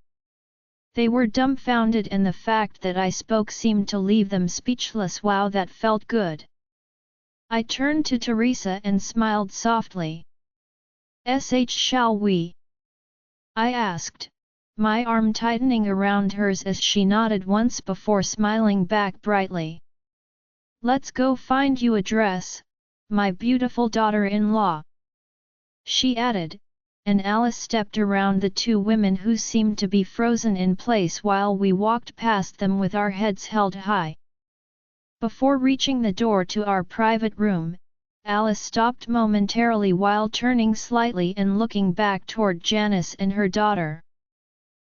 They were dumbfounded, and the fact that I spoke seemed to leave them speechless. Wow, that felt good. I turned to Teresa and smiled softly. Shall we? I asked, my arm tightening around hers as she nodded once before smiling back brightly. Let's go find you a dress, my beautiful daughter-in-law. She added, and Alice stepped around the two women who seemed to be frozen in place while we walked past them with our heads held high. Before reaching the door to our private room, Alice stopped momentarily while turning slightly and looking back toward Janice and her daughter.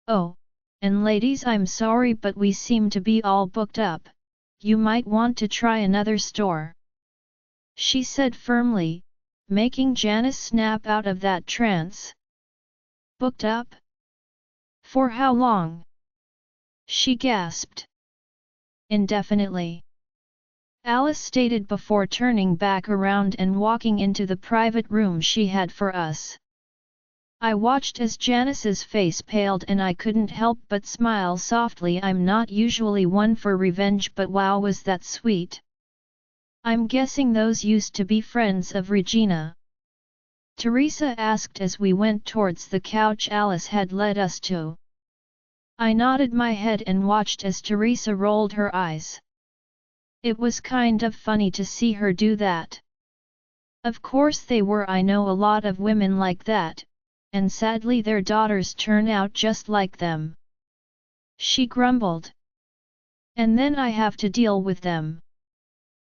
Oh, and ladies, I'm sorry, but we seem to be all booked up. You might want to try another store. She said firmly, making Janice snap out of that trance. Booked up? For how long? She gasped. Indefinitely. Alice stated before turning back around and walking into the private room she had for us. I watched as Janice's face paled and I couldn't help but smile softly. I'm not usually one for revenge, but wow, was that sweet. I'm guessing those used to be friends of Regina. Teresa asked as we went towards the couch Alice had led us to. I nodded my head and watched as Teresa rolled her eyes. It was kind of funny to see her do that. Of course they were. I know a lot of women like that, and sadly their daughters turn out just like them. She grumbled. And then I have to deal with them.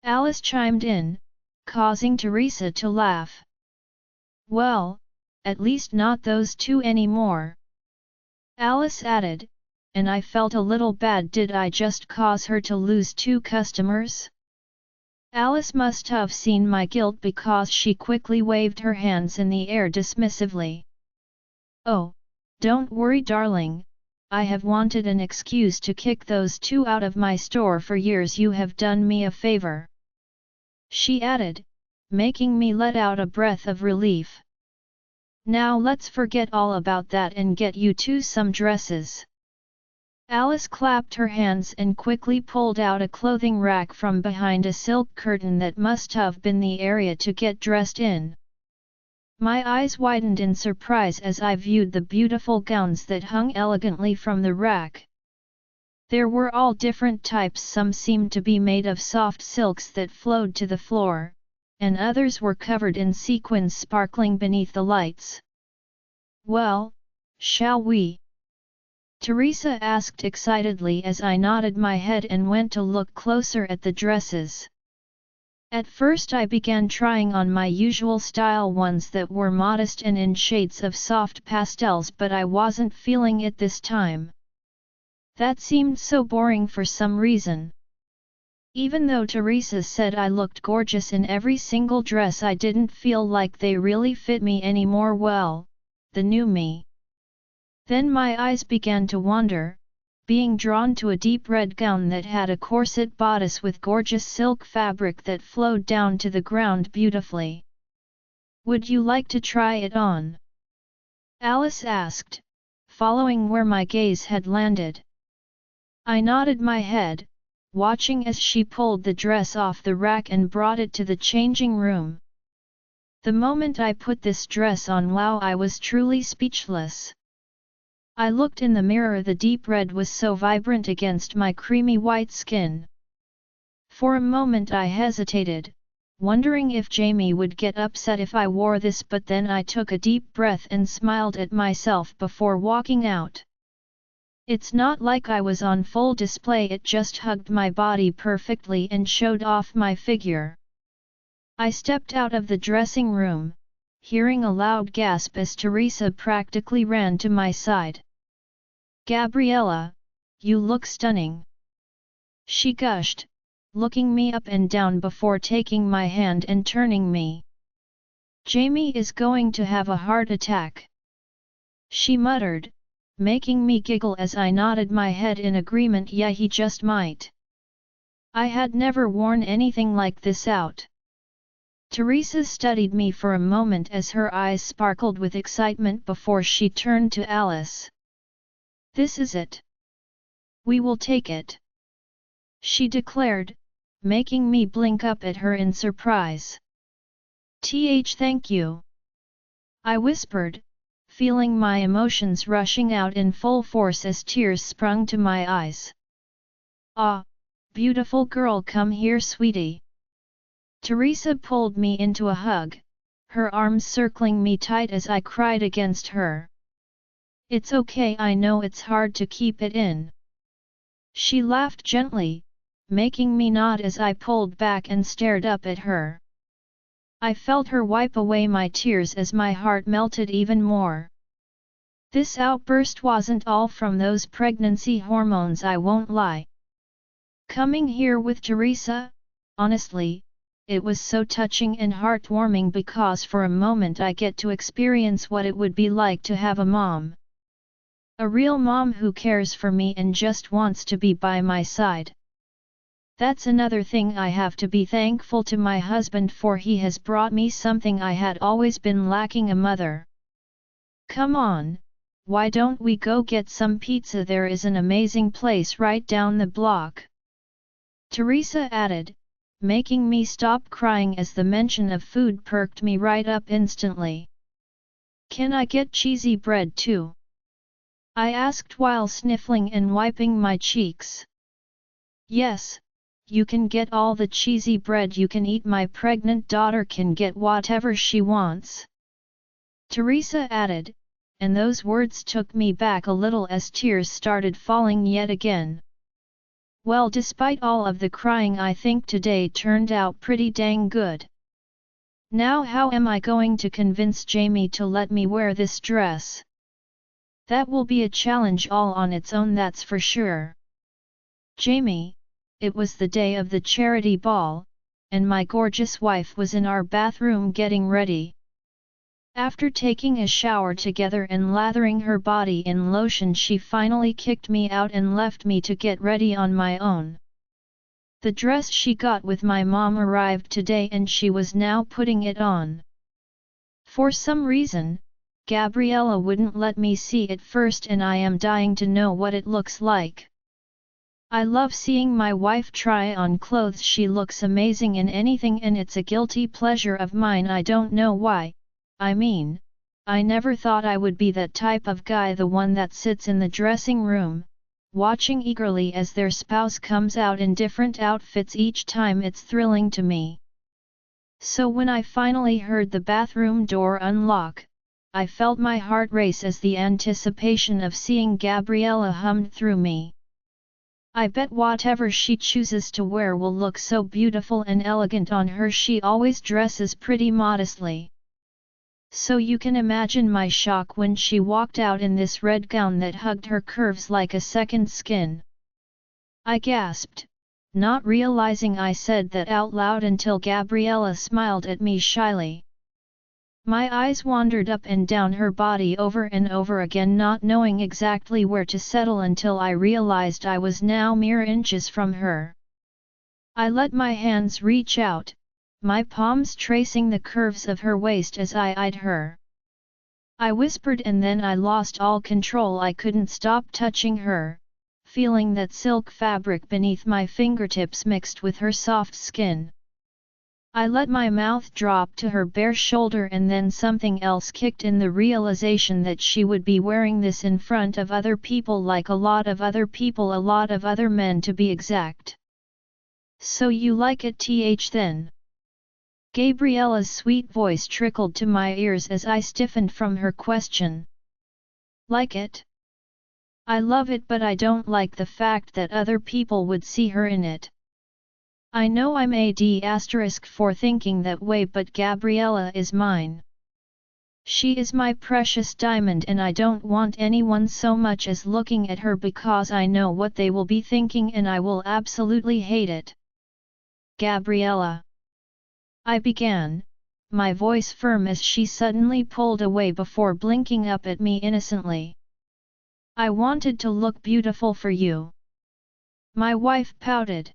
Alice chimed in, causing Teresa to laugh. Well, at least not those two anymore. Alice added, and I felt a little bad. Did I just cause her to lose 2 customers? Alice must have seen my guilt because she quickly waved her hands in the air dismissively. Oh, don't worry darling, I have wanted an excuse to kick those 2 out of my store for years. You have done me a favor. She added, making me let out a breath of relief. Now let's forget all about that and get you 2 some dresses. Alice clapped her hands and quickly pulled out a clothing rack from behind a silk curtain that must have been the area to get dressed in. My eyes widened in surprise as I viewed the beautiful gowns that hung elegantly from the rack. There were all different types. Some seemed to be made of soft silks that flowed to the floor, and others were covered in sequins sparkling beneath the lights. "Well, shall we?" Teresa asked excitedly as I nodded my head and went to look closer at the dresses. At first I began trying on my usual style ones that were modest and in shades of soft pastels, but I wasn't feeling it this time. That seemed so boring for some reason. Even though Teresa said I looked gorgeous in every single dress, I didn't feel like they really fit me anymore. Well, the new me. Then my eyes began to wander, being drawn to a deep red gown that had a corset bodice with gorgeous silk fabric that flowed down to the ground beautifully. "Would you like to try it on?" Alice asked, following where my gaze had landed. I nodded my head, watching as she pulled the dress off the rack and brought it to the changing room. The moment I put this dress on, wow, I was truly speechless. I looked in the mirror. The deep red was so vibrant against my creamy white skin. For a moment I hesitated, wondering if Jamie would get upset if I wore this, but then I took a deep breath and smiled at myself before walking out. It's not like I was on full display, it just hugged my body perfectly and showed off my figure. I stepped out of the dressing room, hearing a loud gasp as Teresa practically ran to my side. "Gabriella, you look stunning," she gushed, looking me up and down before taking my hand and turning me. "Jamie is going to have a heart attack," she muttered, making me giggle as I nodded my head in agreement. "Yeah, he just might." I had never worn anything like this out. Teresa studied me for a moment as her eyes sparkled with excitement before she turned to Alice. "This is it. We will take it," she declared, making me blink up at her in surprise. Thank you," I whispered, feeling my emotions rushing out in full force as tears sprung to my eyes. "Ah, beautiful girl, come here, sweetie." Teresa pulled me into a hug, her arms circling me tight as I cried against her. "It's okay, I know it's hard to keep it in." She laughed gently, making me nod as I pulled back and stared up at her. I felt her wipe away my tears as my heart melted even more. This outburst wasn't all from those pregnancy hormones, I won't lie. Coming here with Teresa, honestly, it was so touching and heartwarming because for a moment I get to experience what it would be like to have a mom. A real mom who cares for me and just wants to be by my side. That's another thing I have to be thankful to my husband for. He has brought me something I had always been lacking, a mother. "Come on, why don't we go get some pizza? There is an amazing place right down the block," Teresa added, making me stop crying as the mention of food perked me right up instantly. "Can I get cheesy bread too?" I asked while sniffling and wiping my cheeks. "Yes, you can get all the cheesy bread you can eat. My pregnant daughter can get whatever she wants," Teresa added, and those words took me back a little as tears started falling yet again. Well, despite all of the crying, I think today turned out pretty dang good. Now how am I going to convince Jamie to let me wear this dress? That will be a challenge all on its own, that's for sure. "Jamie," it was the day of the charity ball, and my gorgeous wife was in our bathroom getting ready. After taking a shower together and lathering her body in lotion, she finally kicked me out and left me to get ready on my own. The dress she got with my mom arrived today and she was now putting it on. For some reason, Gabriella wouldn't let me see it first, and I am dying to know what it looks like. I love seeing my wife try on clothes. She looks amazing in anything and it's a guilty pleasure of mine. I don't know why. I mean, I never thought I would be that type of guy, the one that sits in the dressing room, watching eagerly as their spouse comes out in different outfits each time. It's thrilling to me. So when I finally heard the bathroom door unlock, I felt my heart race as the anticipation of seeing Gabriella hummed through me. I bet whatever she chooses to wear will look so beautiful and elegant on her. She always dresses pretty modestly. So you can imagine my shock when she walked out in this red gown that hugged her curves like a second skin. I gasped, not realizing I said that out loud until Gabriella smiled at me shyly. My eyes wandered up and down her body over and over again, not knowing exactly where to settle until I realized I was now mere inches from her. I let my hands reach out, my palms tracing the curves of her waist as I eyed her. I whispered and then I lost all control. I couldn't stop touching her, feeling that silk fabric beneath my fingertips mixed with her soft skin. I let my mouth drop to her bare shoulder and then something else kicked in, the realization that she would be wearing this in front of other people, like a lot of other people, a lot of other men to be exact. So you like it then? Gabriella's sweet voice trickled to my ears as I stiffened from her question. Like it? I love it, but I don't like the fact that other people would see her in it. I know I'm for thinking that way, but Gabriella is mine. She is my precious diamond and I don't want anyone so much as looking at her because I know what they will be thinking and I will absolutely hate it. Gabriella, I began, my voice firm as she suddenly pulled away before blinking up at me innocently. I wanted to look beautiful for you. My wife pouted.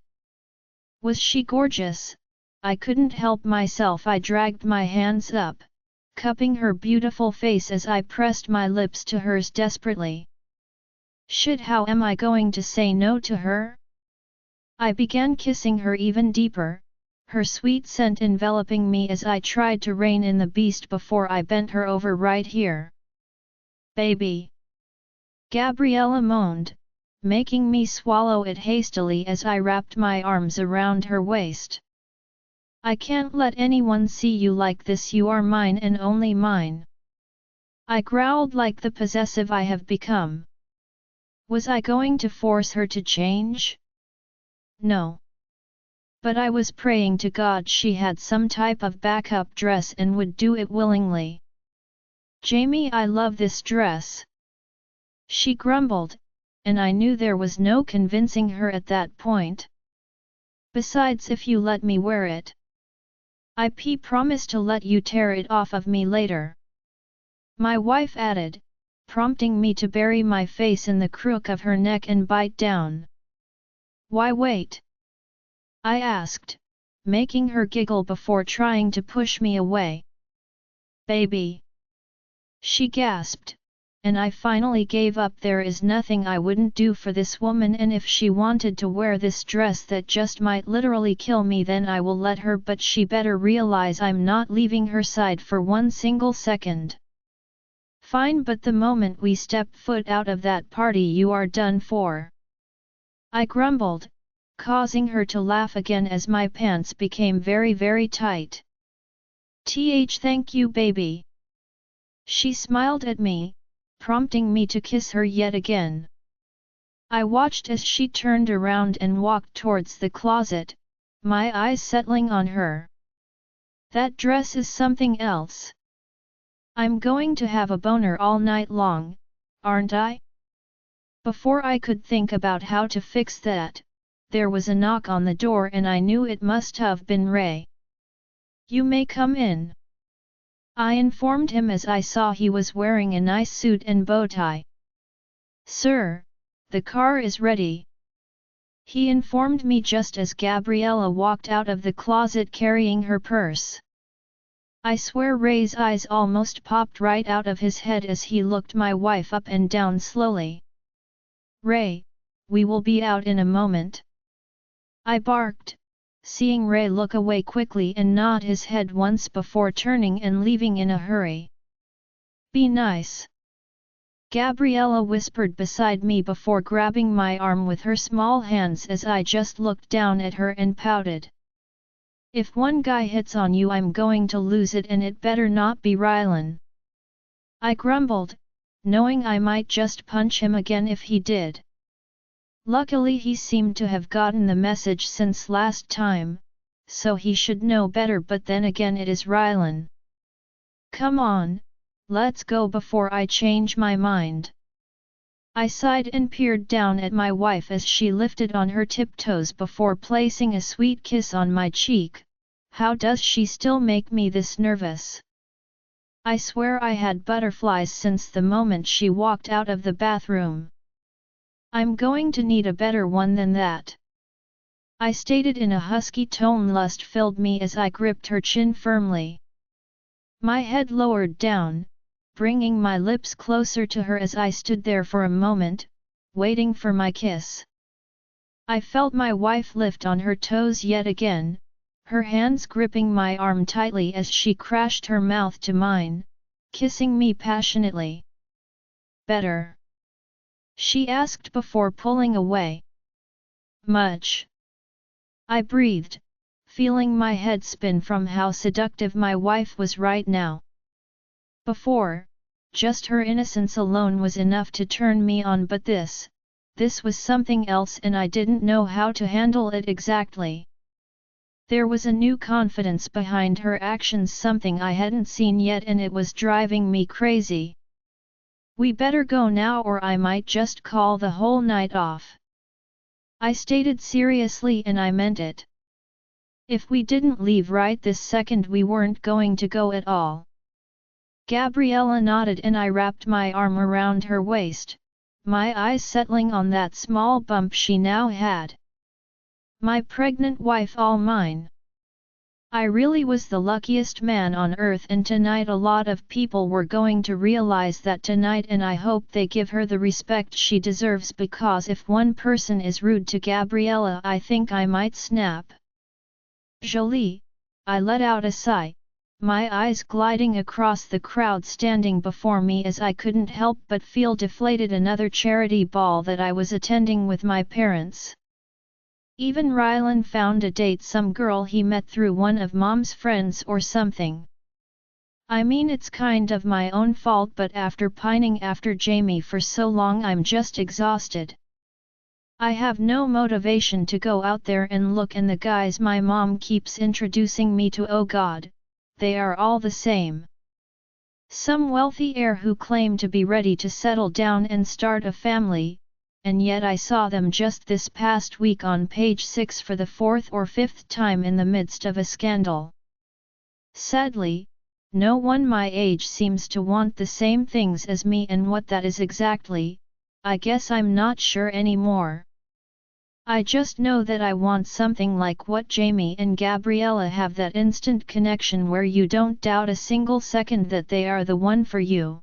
Was she gorgeous? I couldn't help myself. I dragged my hands up, cupping her beautiful face as I pressed my lips to hers desperately. Shit, how am I going to say no to her? I began kissing her even deeper, her sweet scent enveloping me as I tried to rein in the beast before I bent her over. Right here. Baby. Gabriella moaned, making me swallow it hastily as I wrapped my arms around her waist. I can't let anyone see you like this. You are mine and only mine. I growled like the possessive I have become. Was I going to force her to change? No. But I was praying to God she had some type of backup dress and would do it willingly. Jamie, I love this dress. She grumbled, and I knew there was no convincing her at that point. Besides, if you let me wear it, I promise to let you tear it off of me later. My wife added, prompting me to bury my face in the crook of her neck and bite down. Why wait? I asked, making her giggle before trying to push me away. Baby. She gasped, and I finally gave up. There is nothing I wouldn't do for this woman, and if she wanted to wear this dress that just might literally kill me, then I will let her, but she better realize I'm not leaving her side for one single second. Fine, but the moment we step foot out of that party you are done for. I grumbled, causing her to laugh again as my pants became very, very tight. Thank you, baby. She smiled at me, prompting me to kiss her yet again. I watched as she turned around and walked towards the closet, my eyes settling on her. That dress is something else. I'm going to have a boner all night long, aren't I? Before I could think about how to fix that, there was a knock on the door and I knew it must have been Ray. You may come in, I informed him as I saw he was wearing a nice suit and bow tie. Sir, the car is ready, he informed me just as Gabriella walked out of the closet carrying her purse. I swear Ray's eyes almost popped right out of his head as he looked my wife up and down slowly. Ray, we will be out in a moment, I barked, seeing Ray look away quickly and nod his head once before turning and leaving in a hurry. Be nice, Gabriella whispered beside me before grabbing my arm with her small hands as I just looked down at her and pouted. If one guy hits on you, I'm going to lose it, and it better not be Rylan. I grumbled, knowing I might just punch him again if he did. Luckily he seemed to have gotten the message since last time, so he should know better, but then again it is Rylan. Come on, let's go before I change my mind. I sighed and peered down at my wife as she lifted on her tiptoes before placing a sweet kiss on my cheek. How does she still make me this nervous? I swear I had butterflies since the moment she walked out of the bathroom. I'm going to need a better one than that, I stated in a husky tone. Lust filled me as I gripped her chin firmly. My head lowered down, bringing my lips closer to her as I stood there for a moment, waiting for my kiss. I felt my wife lift on her toes yet again, her hands gripping my arm tightly as she crashed her mouth to mine, kissing me passionately. Better? She asked before pulling away. Much? I breathed, feeling my head spin from how seductive my wife was right now. Before, just her innocence alone was enough to turn me on, but this was something else, and I didn't know how to handle it exactly. There was a new confidence behind her actions, something I hadn't seen yet, and it was driving me crazy. We better go now or I might just call the whole night off, I stated seriously, and I meant it. If we didn't leave right this second, we weren't going to go at all. Gabriella nodded and I wrapped my arm around her waist, my eyes settling on that small bump she now had. My pregnant wife all mine. I really was the luckiest man on earth, and tonight a lot of people were going to realize that tonight, and I hope they give her the respect she deserves, because if one person is rude to Gabriella, I think I might snap. Jolie, I let out a sigh, my eyes gliding across the crowd standing before me as I couldn't help but feel deflated. Another charity ball that I was attending with my parents. Even Rylan found a date, some girl he met through one of Mom's friends or something. I mean, it's kind of my own fault, but after pining after Jamie for so long, I'm just exhausted. I have no motivation to go out there and look, and the guys my mom keeps introducing me to, oh God, they are all the same. Some wealthy heir who claim to be ready to settle down and start a family, and yet I saw them just this past week on page 6 for the 4th or 5th time in the midst of a scandal. Sadly, no one my age seems to want the same things as me, and what that is exactly, I guess I'm not sure anymore. I just know that I want something like what Jamie and Gabriella have, that instant connection where you don't doubt a single second that they are the one for you.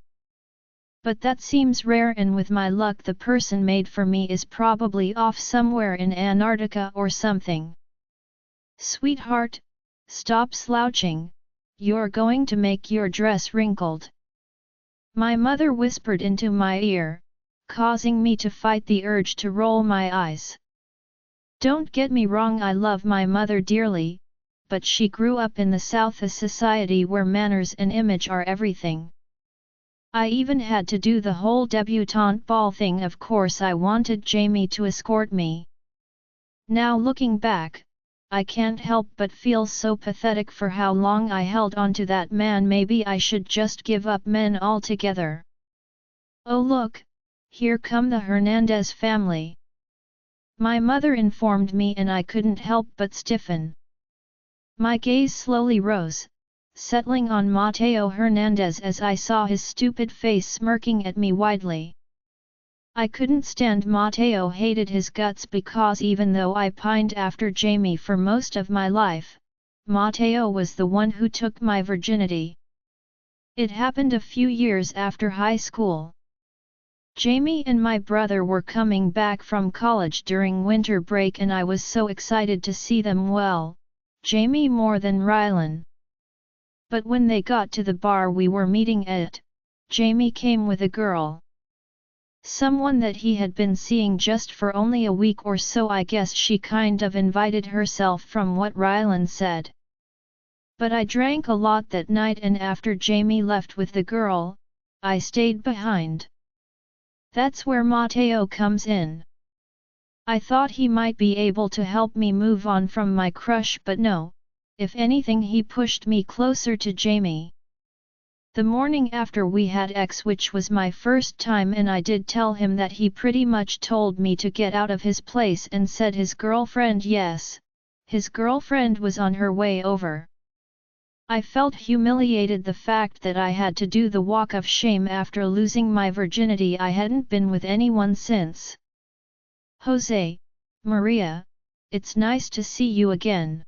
But that seems rare, and with my luck the person made for me is probably off somewhere in Antarctica or something. Sweetheart, stop slouching, you're going to make your dress wrinkled. My mother whispered into my ear, causing me to fight the urge to roll my eyes. Don't get me wrong, I love my mother dearly, but she grew up in the South, a society where manners and image are everything. I even had to do the whole debutante ball thing. Of course I wanted Jamie to escort me. Now looking back, I can't help but feel so pathetic for how long I held on to that man. Maybe I should just give up men altogether. Oh look, here come the Hernandez family. My mother informed me, and I couldn't help but stiffen. My gaze slowly rose, settling on Mateo Hernandez as I saw his stupid face smirking at me widely. I couldn't stand Mateo, hated his guts, because even though I pined after Jamie for most of my life, Mateo was the one who took my virginity. It happened a few years after high school. Jamie and my brother were coming back from college during winter break, and I was so excited to see them. Well, Jamie more than Rylan. But when they got to the bar we were meeting at, Jamie came with a girl. Someone that he had been seeing just for only a week or so. I guess she kind of invited herself from what Rylan said. But I drank a lot that night, and after Jamie left with the girl, I stayed behind. That's where Matteo comes in. I thought he might be able to help me move on from my crush, but no, if anything he pushed me closer to Jamie. The morning after we had sex, which was my first time, and I did tell him that, he pretty much told me to get out of his place and said his girlfriend, yes, his girlfriend was on her way over. I felt humiliated, the fact that I had to do the walk of shame after losing my virginity. I hadn't been with anyone since. Jose, Maria, it's nice to see you again.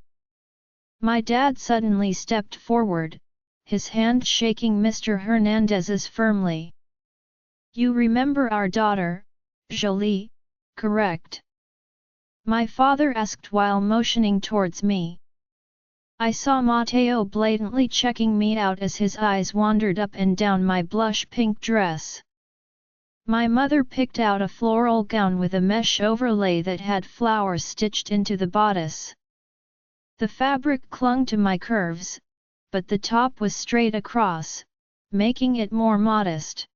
My dad suddenly stepped forward, his hand shaking Mr. Hernandez's firmly. You remember our daughter, Jolie, correct? My father asked while motioning towards me. I saw Matteo blatantly checking me out as his eyes wandered up and down my blush pink dress. My mother picked out a floral gown with a mesh overlay that had flowers stitched into the bodice. The fabric clung to my curves, but the top was straight across, making it more modest.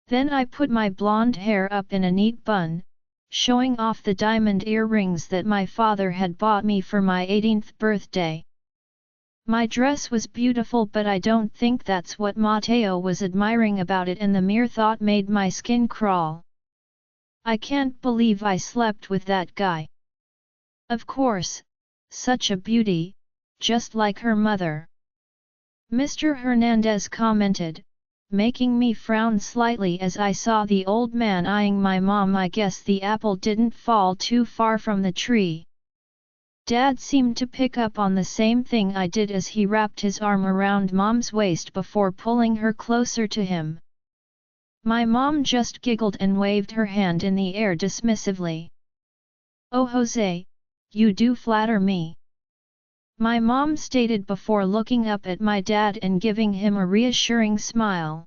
Then I put my blonde hair up in a neat bun, showing off the diamond earrings that my father had bought me for my 18th birthday. My dress was beautiful, but I don't think that's what Matteo was admiring about it, and the mere thought made my skin crawl. I can't believe I slept with that guy. Of course, such a beauty, just like her mother. Mr. Hernandez commented, making me frown slightly as I saw the old man eyeing my mom. I guess the apple didn't fall too far from the tree. Dad seemed to pick up on the same thing I did as he wrapped his arm around Mom's waist before pulling her closer to him. My mom just giggled and waved her hand in the air dismissively. Oh Jose, you do flatter me. My mom stated before looking up at my dad and giving him a reassuring smile.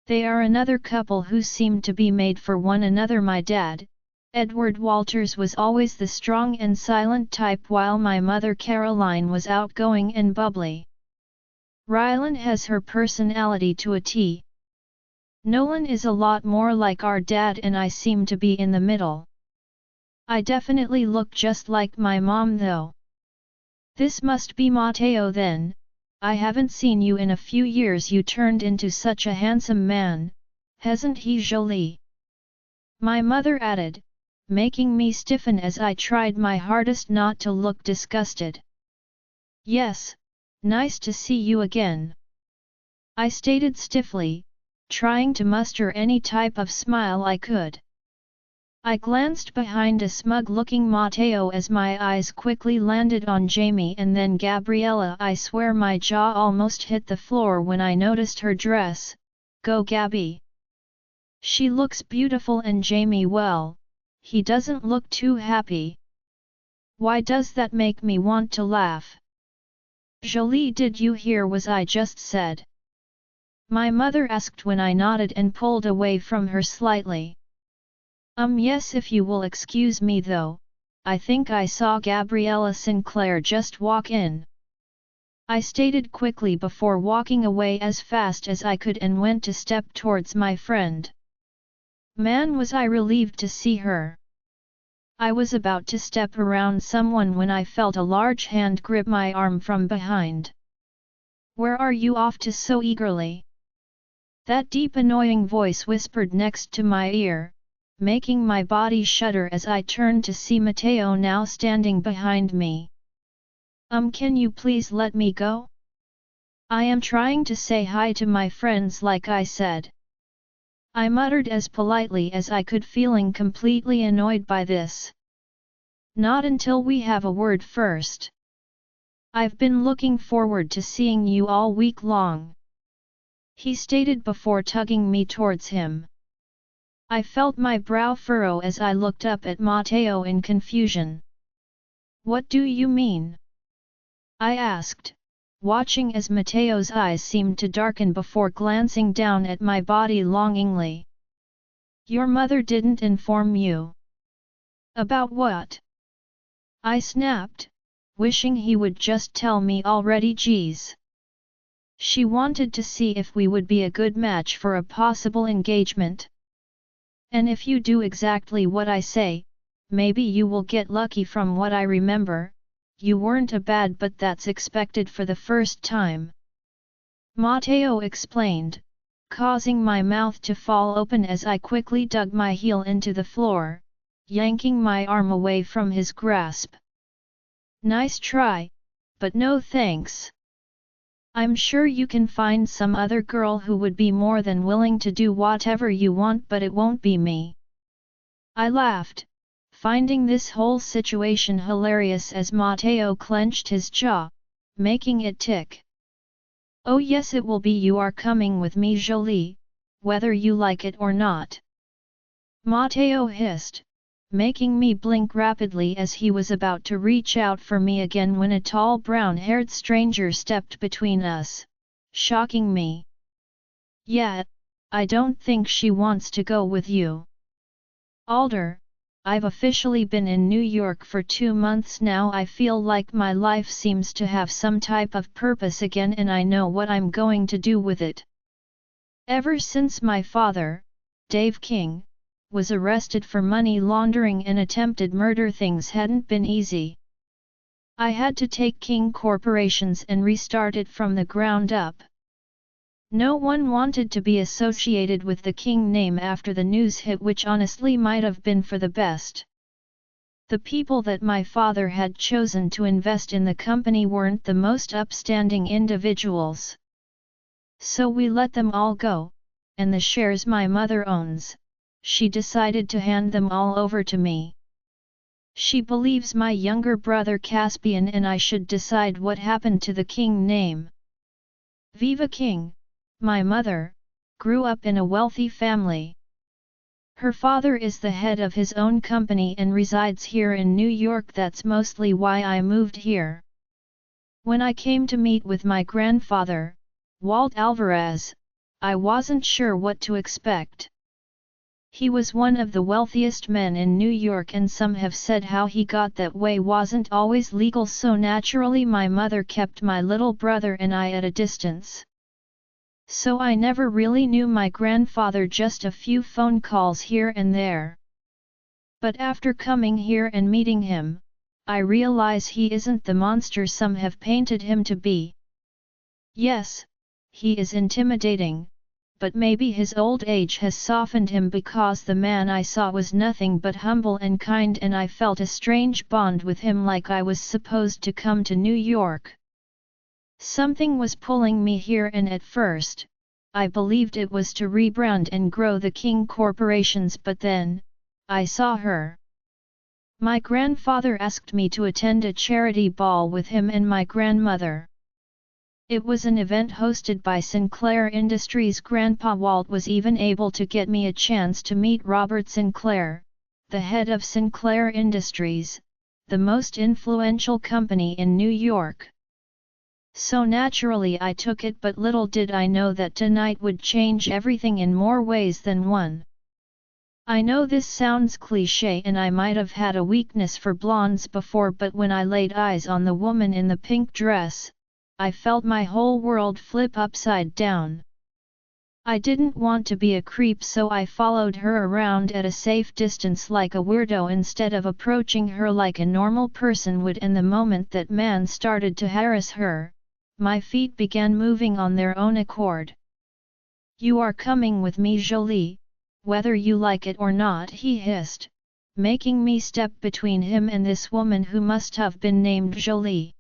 They are another couple who seemed to be made for one another. My dad, Edward Walters, was always the strong and silent type, while my mother Caroline was outgoing and bubbly. Rylan has her personality to a T. Nolan is a lot more like our dad, and I seem to be in the middle. I definitely look just like my mom though. This must be Matteo then. I haven't seen you in a few years. You turned into such a handsome man, hasn't he, Jolie? My mother added, making me stiffen as I tried my hardest not to look disgusted. Yes, nice to see you again, I stated stiffly, trying to muster any type of smile I could. I glanced behind a smug-looking Matteo as my eyes quickly landed on Jamie and then Gabriella. I swear my jaw almost hit the floor when I noticed her dress. Go Gabby! She looks beautiful, and Jamie, well, he doesn't look too happy. Why does that make me want to laugh? Jolie, did you hear what I just said? My mother asked when I nodded and pulled away from her slightly. Yes, if you will excuse me though, I think I saw Gabriella Sinclair just walk in. I stated quickly before walking away as fast as I could and went to step towards my friend. Man, was I relieved to see her. I was about to step around someone when I felt a large hand grip my arm from behind. Where are you off to so eagerly? That deep annoying voice whispered next to my ear, making my body shudder as I turned to see Matteo now standing behind me. Can you please let me go? I am trying to say hi to my friends like I said. I muttered as politely as I could, feeling completely annoyed by this. Not until we have a word first. I've been looking forward to seeing you all week long, he stated before tugging me towards him. I felt my brow furrow as I looked up at Matteo in confusion. What do you mean? I asked, watching as Matteo's eyes seemed to darken before glancing down at my body longingly. Your mother didn't inform you? About what? I snapped, wishing he would just tell me already. Geez. She wanted to see if we would be a good match for a possible engagement. And if you do exactly what I say, maybe you will get lucky. From what I remember, you weren't a bad, but that's expected for the first time. Matteo explained, causing my mouth to fall open as I quickly dug my heel into the floor, yanking my arm away from his grasp. Nice try, but no thanks. I'm sure you can find some other girl who would be more than willing to do whatever you want, but it won't be me. I laughed, finding this whole situation hilarious as Matteo clenched his jaw, making it tick. Oh yes, it will be. You are coming with me, Jolie, whether you like it or not. Matteo hissed, making me blink rapidly as he was about to reach out for me again when a tall brown-haired stranger stepped between us, shocking me. Yeah, I don't think she wants to go with you. Alder, I've officially been in New York for 2 months now. I feel like my life seems to have some type of purpose again, and I know what I'm going to do with it. Ever since my father, Dave King, was arrested for money laundering and attempted murder, things hadn't been easy. I had to take King Corporations and restart it from the ground up. No one wanted to be associated with the King name after the news hit, which honestly might have been for the best. The people that my father had chosen to invest in the company weren't the most upstanding individuals. So we let them all go, and the shares my mother owns, she decided to hand them all over to me. She believes my younger brother Caspian and I should decide what happened to the King name. Viva King, my mother, grew up in a wealthy family. Her father is the head of his own company and resides here in New York. That's mostly why I moved here. When I came to meet with my grandfather, Walt Alvarez, I wasn't sure what to expect. He was one of the wealthiest men in New York, and some have said how he got that way wasn't always legal, so naturally my mother kept my little brother and I at a distance. So I never really knew my grandfather, just a few phone calls here and there. But after coming here and meeting him, I realize he isn't the monster some have painted him to be. Yes, he is intimidating, but maybe his old age has softened him, because the man I saw was nothing but humble and kind, and I felt a strange bond with him, like I was supposed to come to New York. Something was pulling me here, and at first, I believed it was to rebrand and grow the King Corporations, but then, I saw her. My grandfather asked me to attend a charity ball with him and my grandmother. It was an event hosted by Sinclair Industries. Grandpa Walt was even able to get me a chance to meet Robert Sinclair, the head of Sinclair Industries, the most influential company in New York. So naturally I took it, but little did I know that tonight would change everything in more ways than one. I know this sounds cliché, and I might have had a weakness for blondes before, but when I laid eyes on the woman in the pink dress, I felt my whole world flip upside down. I didn't want to be a creep, so I followed her around at a safe distance like a weirdo instead of approaching her like a normal person would, and the moment that man started to harass her, my feet began moving on their own accord. You are coming with me, Jolie, whether you like it or not, he hissed, making me step between him and this woman who must have been named Jolie.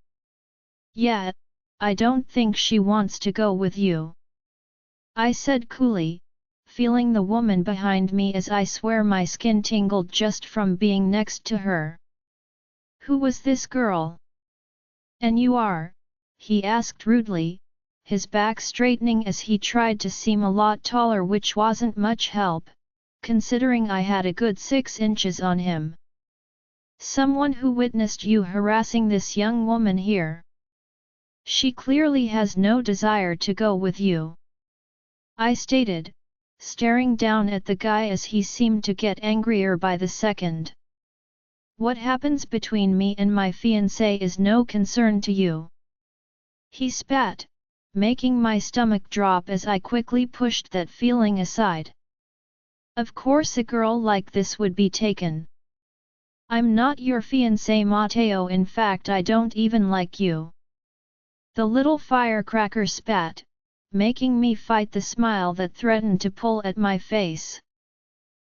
Yeah, I don't think she wants to go with you, I said coolly, feeling the woman behind me as I swear my skin tingled just from being next to her. Who was this girl? And you are? He asked rudely, his back straightening as he tried to seem a lot taller, which wasn't much help, considering I had a good 6 inches on him. Someone who witnessed you harassing this young woman here. She clearly has no desire to go with you, I stated, staring down at the guy as he seemed to get angrier by the second. What happens between me and my fiancé is no concern to you." He spat, making my stomach drop as I quickly pushed that feeling aside. Of course a girl like this would be taken. "I'm not your fiancé, Matteo, in fact I don't even like you." The little firecracker spat, making me fight the smile that threatened to pull at my face.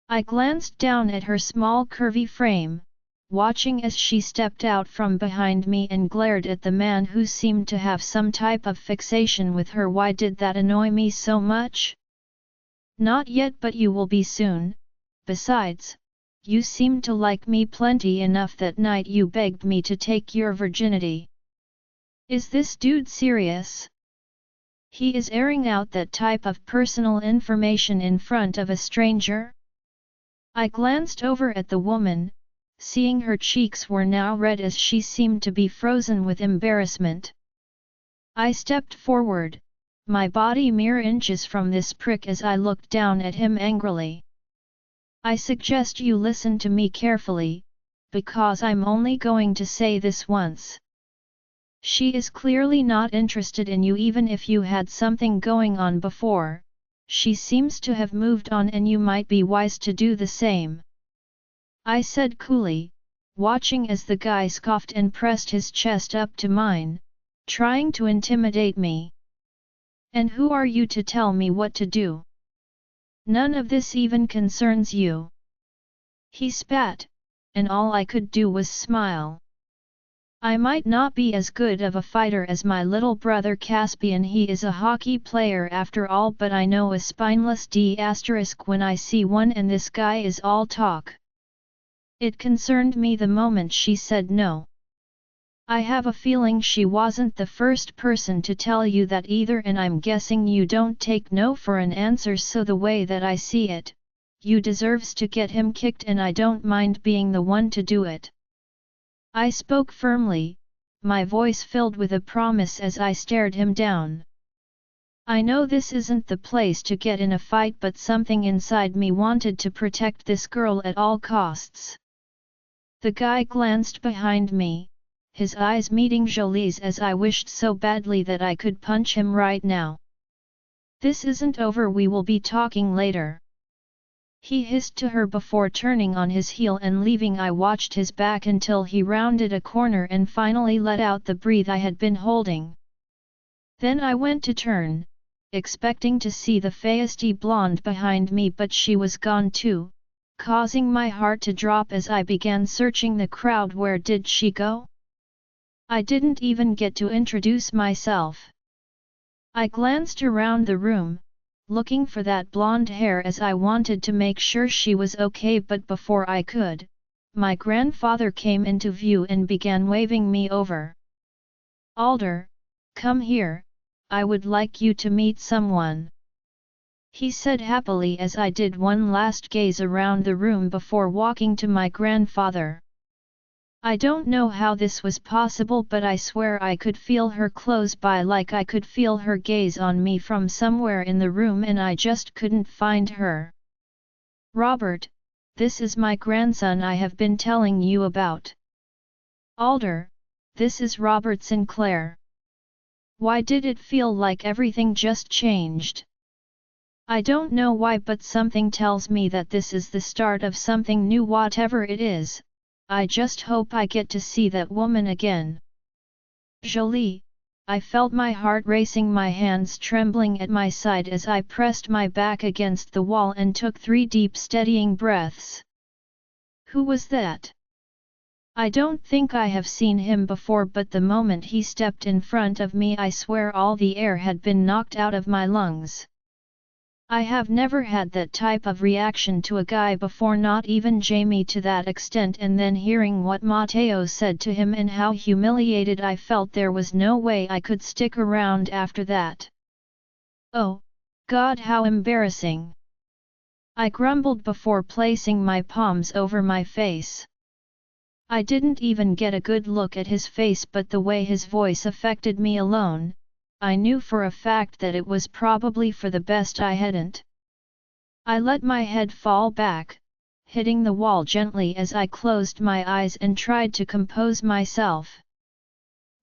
I glanced down at her small curvy frame, watching as she stepped out from behind me and glared at the man who seemed to have some type of fixation with her. Why did that annoy me so much? "Not yet, but you will be soon. Besides, you seemed to like me plenty enough that night you begged me to take your virginity." Is this dude serious? He is airing out that type of personal information in front of a stranger? I glanced over at the woman, seeing her cheeks were now red as she seemed to be frozen with embarrassment. I stepped forward, my body mere inches from this prick as I looked down at him angrily. "I suggest you listen to me carefully, because I'm only going to say this once. She is clearly not interested in you even if you had something going on before. She seems to have moved on and you might be wise to do the same," I said coolly, watching as the guy scoffed and pressed his chest up to mine, trying to intimidate me. "And who are you to tell me what to do? None of this even concerns you." He spat, and all I could do was smile. I might not be as good of a fighter as my little brother Caspian, he is a hockey player after all, but I know a spineless D** when I see one, and this guy is all talk. It concerned me the moment she said no. "I have a feeling she wasn't the first person to tell you that either, and I'm guessing you don't take no for an answer, so the way that I see it, you deserves to get him kicked and I don't mind being the one to do it." I spoke firmly, my voice filled with a promise as I stared him down. I know this isn't the place to get in a fight, but something inside me wanted to protect this girl at all costs. The guy glanced behind me, his eyes meeting Jolie's as I wished so badly that I could punch him right now. "This isn't over, we will be talking later," he hissed to her before turning on his heel and leaving. I watched his back until he rounded a corner and finally let out the breath I had been holding. Then I went to turn, expecting to see the feisty blonde behind me, but she was gone too, causing my heart to drop as I began searching the crowd. Where did she go? I didn't even get to introduce myself. I glanced around the room, looking for that blonde hair as I wanted to make sure she was okay, but before I could, my grandfather came into view and began waving me over. "Alder, come here, I would like you to meet someone," he said happily as I did one last gaze around the room before walking to my grandfather. I don't know how this was possible, but I swear I could feel her close by, like I could feel her gaze on me from somewhere in the room, and I just couldn't find her. "Robert, this is my grandson I have been telling you about." "Alder, this is Robert Sinclair." Why did it feel like everything just changed? I don't know why, but something tells me that this is the start of something new. Whatever it is, I just hope I get to see that woman again. "Jolie," I felt my heart racing, my hands trembling at my side as I pressed my back against the wall and took 3 deep steadying breaths. Who was that? I don't think I have seen him before, but the moment he stepped in front of me I swear all the air had been knocked out of my lungs. I have never had that type of reaction to a guy before, not even Jamie to that extent, and then hearing what Matteo said to him and how humiliated I felt, there was no way I could stick around after that. "Oh, God, how embarrassing!" I grumbled before placing my palms over my face. I didn't even get a good look at his face, but the way his voice affected me alone, I knew for a fact that it was probably for the best I hadn't. I let my head fall back, hitting the wall gently as I closed my eyes and tried to compose myself.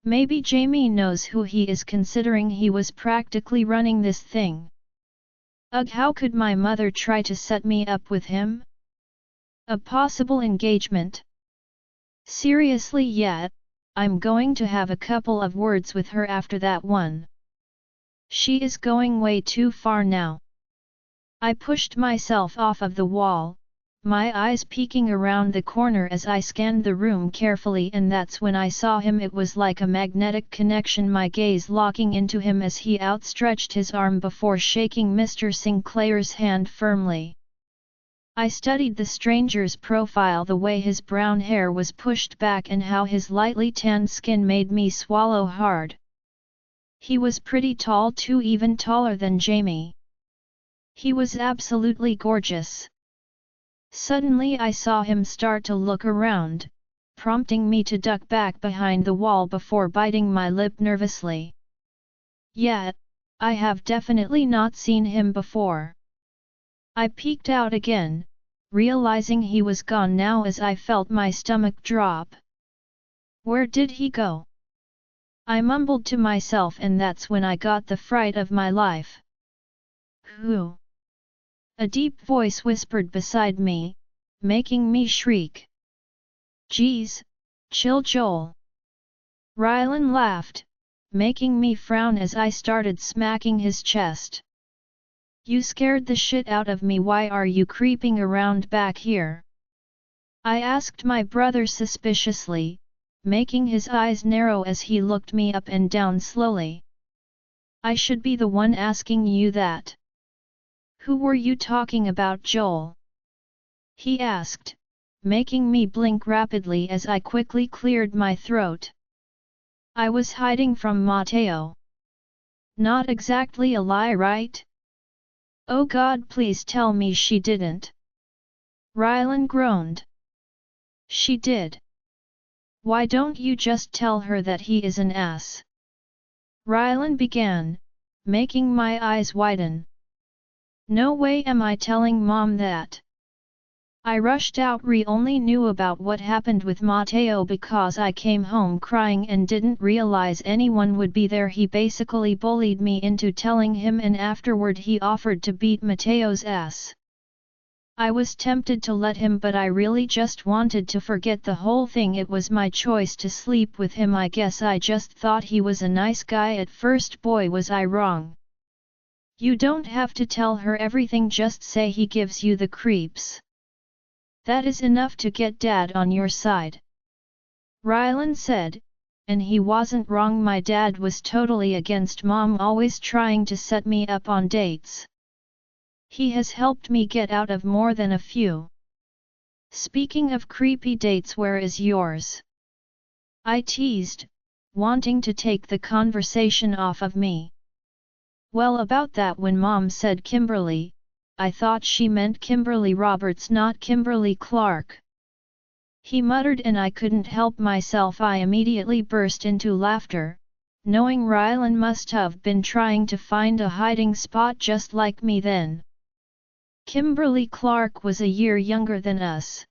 Maybe Jamie knows who he is, considering he was practically running this thing. Ugh, how could my mother try to set me up with him? A possible engagement? Seriously, yeah, I'm going to have a couple of words with her after that one. She is going way too far now. I pushed myself off of the wall, my eyes peeking around the corner as I scanned the room carefully, and that's when I saw him. It was like a magnetic connection, my gaze locking into him as he outstretched his arm before shaking Mr. Sinclair's hand firmly. I studied the stranger's profile, the way his brown hair was pushed back and how his lightly tanned skin made me swallow hard. He was pretty tall too, even taller than Jamie. He was absolutely gorgeous. Suddenly I saw him start to look around, prompting me to duck back behind the wall before biting my lip nervously. Yeah, I have definitely not seen him before. I peeked out again, realizing he was gone now as I felt my stomach drop. Where did he go? I mumbled to myself, and that's when I got the fright of my life. Who? A deep voice whispered beside me, making me shriek. Geez, chill, Joel. Rylan laughed, making me frown as I started smacking his chest. You scared the shit out of me. Why are you creeping around back here? I asked my brother suspiciously, making his eyes narrow as he looked me up and down slowly. I should be the one asking you that. Who were you talking about, Joel? He asked, making me blink rapidly as I quickly cleared my throat. I was hiding from Mateo. Not exactly a lie, right? Oh God, please tell me she didn't. Rylan groaned. She did. Why don't you just tell her that he is an ass? Rylan began, making my eyes widen. No way am I telling Mom that. I rushed out. Only knew about what happened with Mateo because I came home crying and didn't realize anyone would be there. He basically bullied me into telling him, and afterward he offered to beat Mateo's ass. I was tempted to let him, but I really just wanted to forget the whole thing. It was my choice to sleep with him. I guess I just thought he was a nice guy at first. Boy, was I wrong. You don't have to tell her everything, just say he gives you the creeps. That is enough to get Dad on your side. Rylan said, and he wasn't wrong. My dad was totally against Mom always trying to set me up on dates. He has helped me get out of more than a few. Speaking of creepy dates, where is yours? I teased, wanting to take the conversation off of me. Well, about that, when Mom said Kimberly, I thought she meant Kimberly Roberts, not Kimberly Clark. He muttered, and I couldn't help myself. I immediately burst into laughter, knowing Rylan must have been trying to find a hiding spot just like me then. Kimberly Clark was a year younger than us.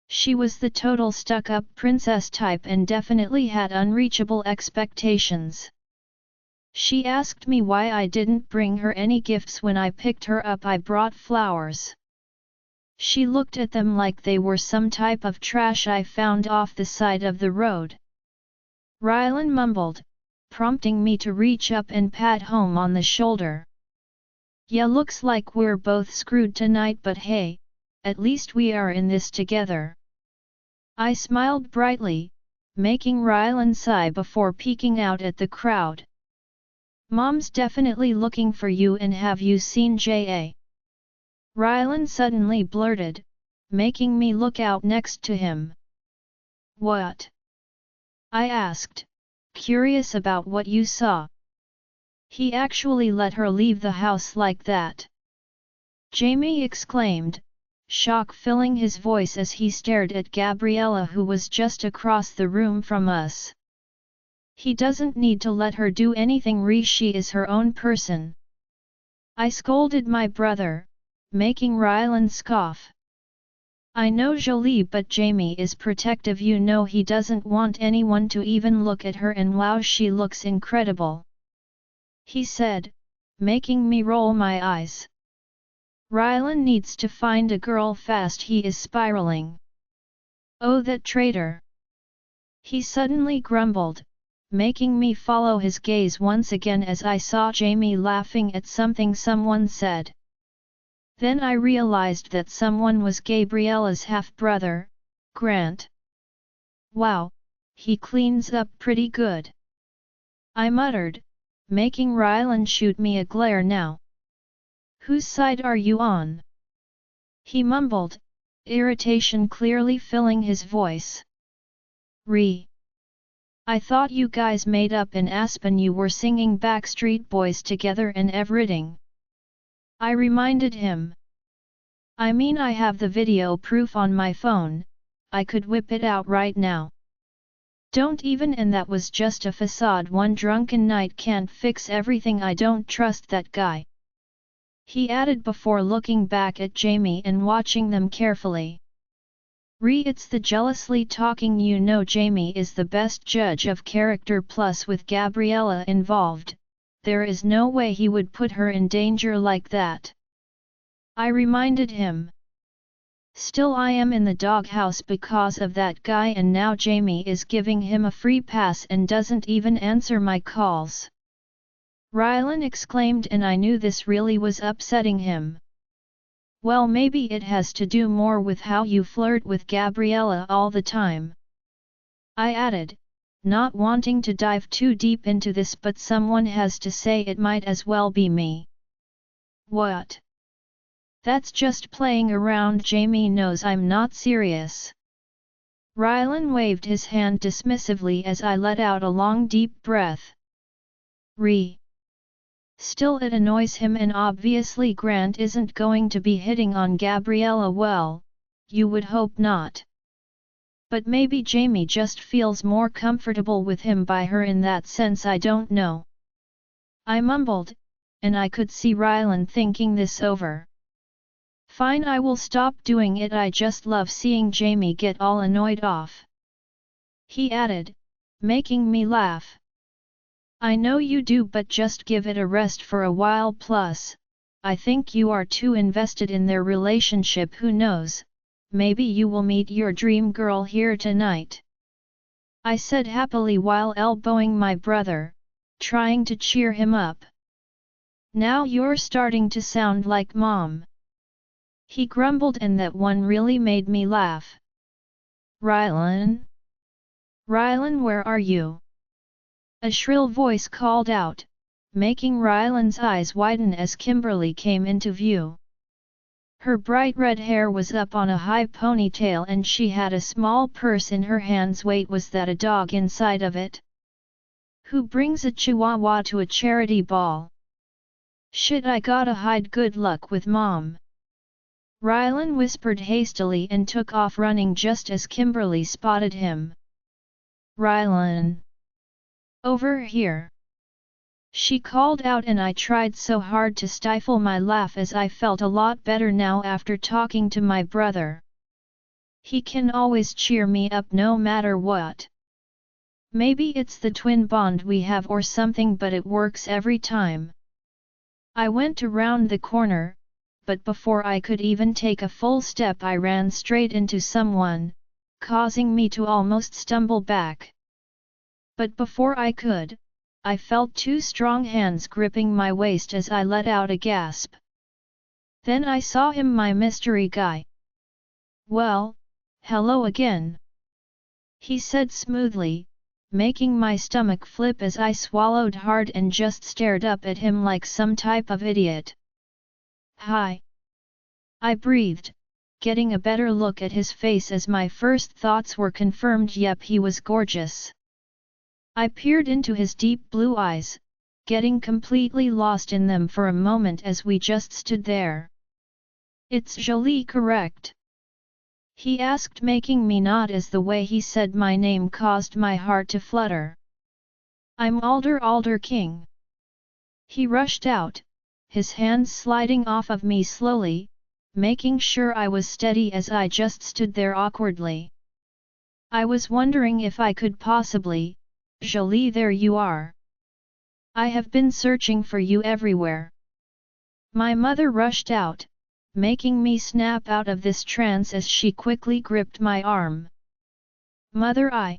She was the total stuck-up princess type and definitely had unreachable expectations. She asked me why I didn't bring her any gifts when I picked her up. I brought flowers. She looked at them like they were some type of trash I found off the side of the road. Rylan mumbled, prompting me to reach up and pat home on the shoulder. Yeah, looks like we're both screwed tonight, but hey, at least we are in this together. I smiled brightly, making Rylan sigh before peeking out at the crowd. Mom's definitely looking for you, and have you seen J.A.? Rylan suddenly blurted, making me look out next to him. What? I asked, curious about what you saw. He actually let her leave the house like that? Jamie exclaimed, shock filling his voice as he stared at Gabriella, who was just across the room from us. He doesn't need to let her do anything. She is her own person. I scolded my brother, making Rylan scoff. I know Jolie, but Jamie is protective, you know he doesn't want anyone to even look at her, and wow, she looks incredible," he said, making me roll my eyes. "Rylan needs to find a girl fast, he is spiraling. Oh, that traitor," he suddenly grumbled, making me follow his gaze once again as I saw Jamie laughing at something someone said. Then I realized that someone was Gabriella's half-brother, Grant. "Wow, he cleans up pretty good," I muttered, making Rylan shoot me a glare now. "Whose side are you on?" he mumbled, irritation clearly filling his voice. I thought you guys made up in Aspen, you were singing Backstreet Boys together and everything," I reminded him. "I mean, I have the video proof on my phone, I could whip it out right now." "Don't even, and that was just a facade, one drunken night can't fix everything, I don't trust that guy," he added before looking back at Jamie and watching them carefully. It's the jealously talking, you know Jamie is the best judge of character, plus with Gabriella involved, there is no way he would put her in danger like that," I reminded him. "Still, I am in the doghouse because of that guy, and now Jamie is giving him a free pass and doesn't even answer my calls," Rylan exclaimed, and I knew this really was upsetting him. "Well, maybe it has to do more with how you flirt with Gabriella all the time," I added, not wanting to dive too deep into this, but someone has to say it might as well be me. "What? That's just playing around, Jamie knows I'm not serious." Rylan waved his hand dismissively as I let out a long deep breath. Still, it annoys him, and obviously Grant isn't going to be hitting on Gabriella, well, you would hope not. But maybe Jamie just feels more comfortable with him by her in that sense, I don't know," I mumbled, and I could see Rylan thinking this over. "Fine, I will stop doing it, I just love seeing Jamie get all annoyed off," he added, making me laugh. "I know you do, but just give it a rest for a while, plus, I think you are too invested in their relationship, who knows, maybe you will meet your dream girl here tonight," I said happily while elbowing my brother, trying to cheer him up. "Now you're starting to sound like Mom," he grumbled, and that one really made me laugh. "Rylan? Rylan, where are you?" a shrill voice called out, making Rylan's eyes widen as Kimberly came into view. Her bright red hair was up on a high ponytail, and she had a small purse in her hands. Wait, was that a dog inside of it? Who brings a chihuahua to a charity ball? Shit, I gotta hide. Good luck with Mom," Rylan whispered hastily and took off running just as Kimberly spotted him. "Rylan! Over here!" she called out, and I tried so hard to stifle my laugh as I felt a lot better now after talking to my brother. He can always cheer me up no matter what. Maybe it's the twin bond we have or something, but it works every time. I went around the corner, but before I could even take a full step I ran straight into someone, causing me to almost stumble back. But before I could, I felt two strong hands gripping my waist as I let out a gasp. Then I saw him, my mystery guy. "Well, hello again," he said smoothly, making my stomach flip as I swallowed hard and just stared up at him like some type of idiot. "Hi," I breathed, getting a better look at his face as my first thoughts were confirmed. Yep, he was gorgeous. I peered into his deep blue eyes, getting completely lost in them for a moment as we just stood there. "It's Jolie, correct?" he asked, making me nod as the way he said my name caused my heart to flutter. "I'm Alder King." He rushed out, his hands sliding off of me slowly, making sure I was steady as I just stood there awkwardly. I was wondering if I could possibly, Jolie, there you are. I have been searching for you everywhere. My mother rushed out, making me snap out of this trance as she quickly gripped my arm. Mother, I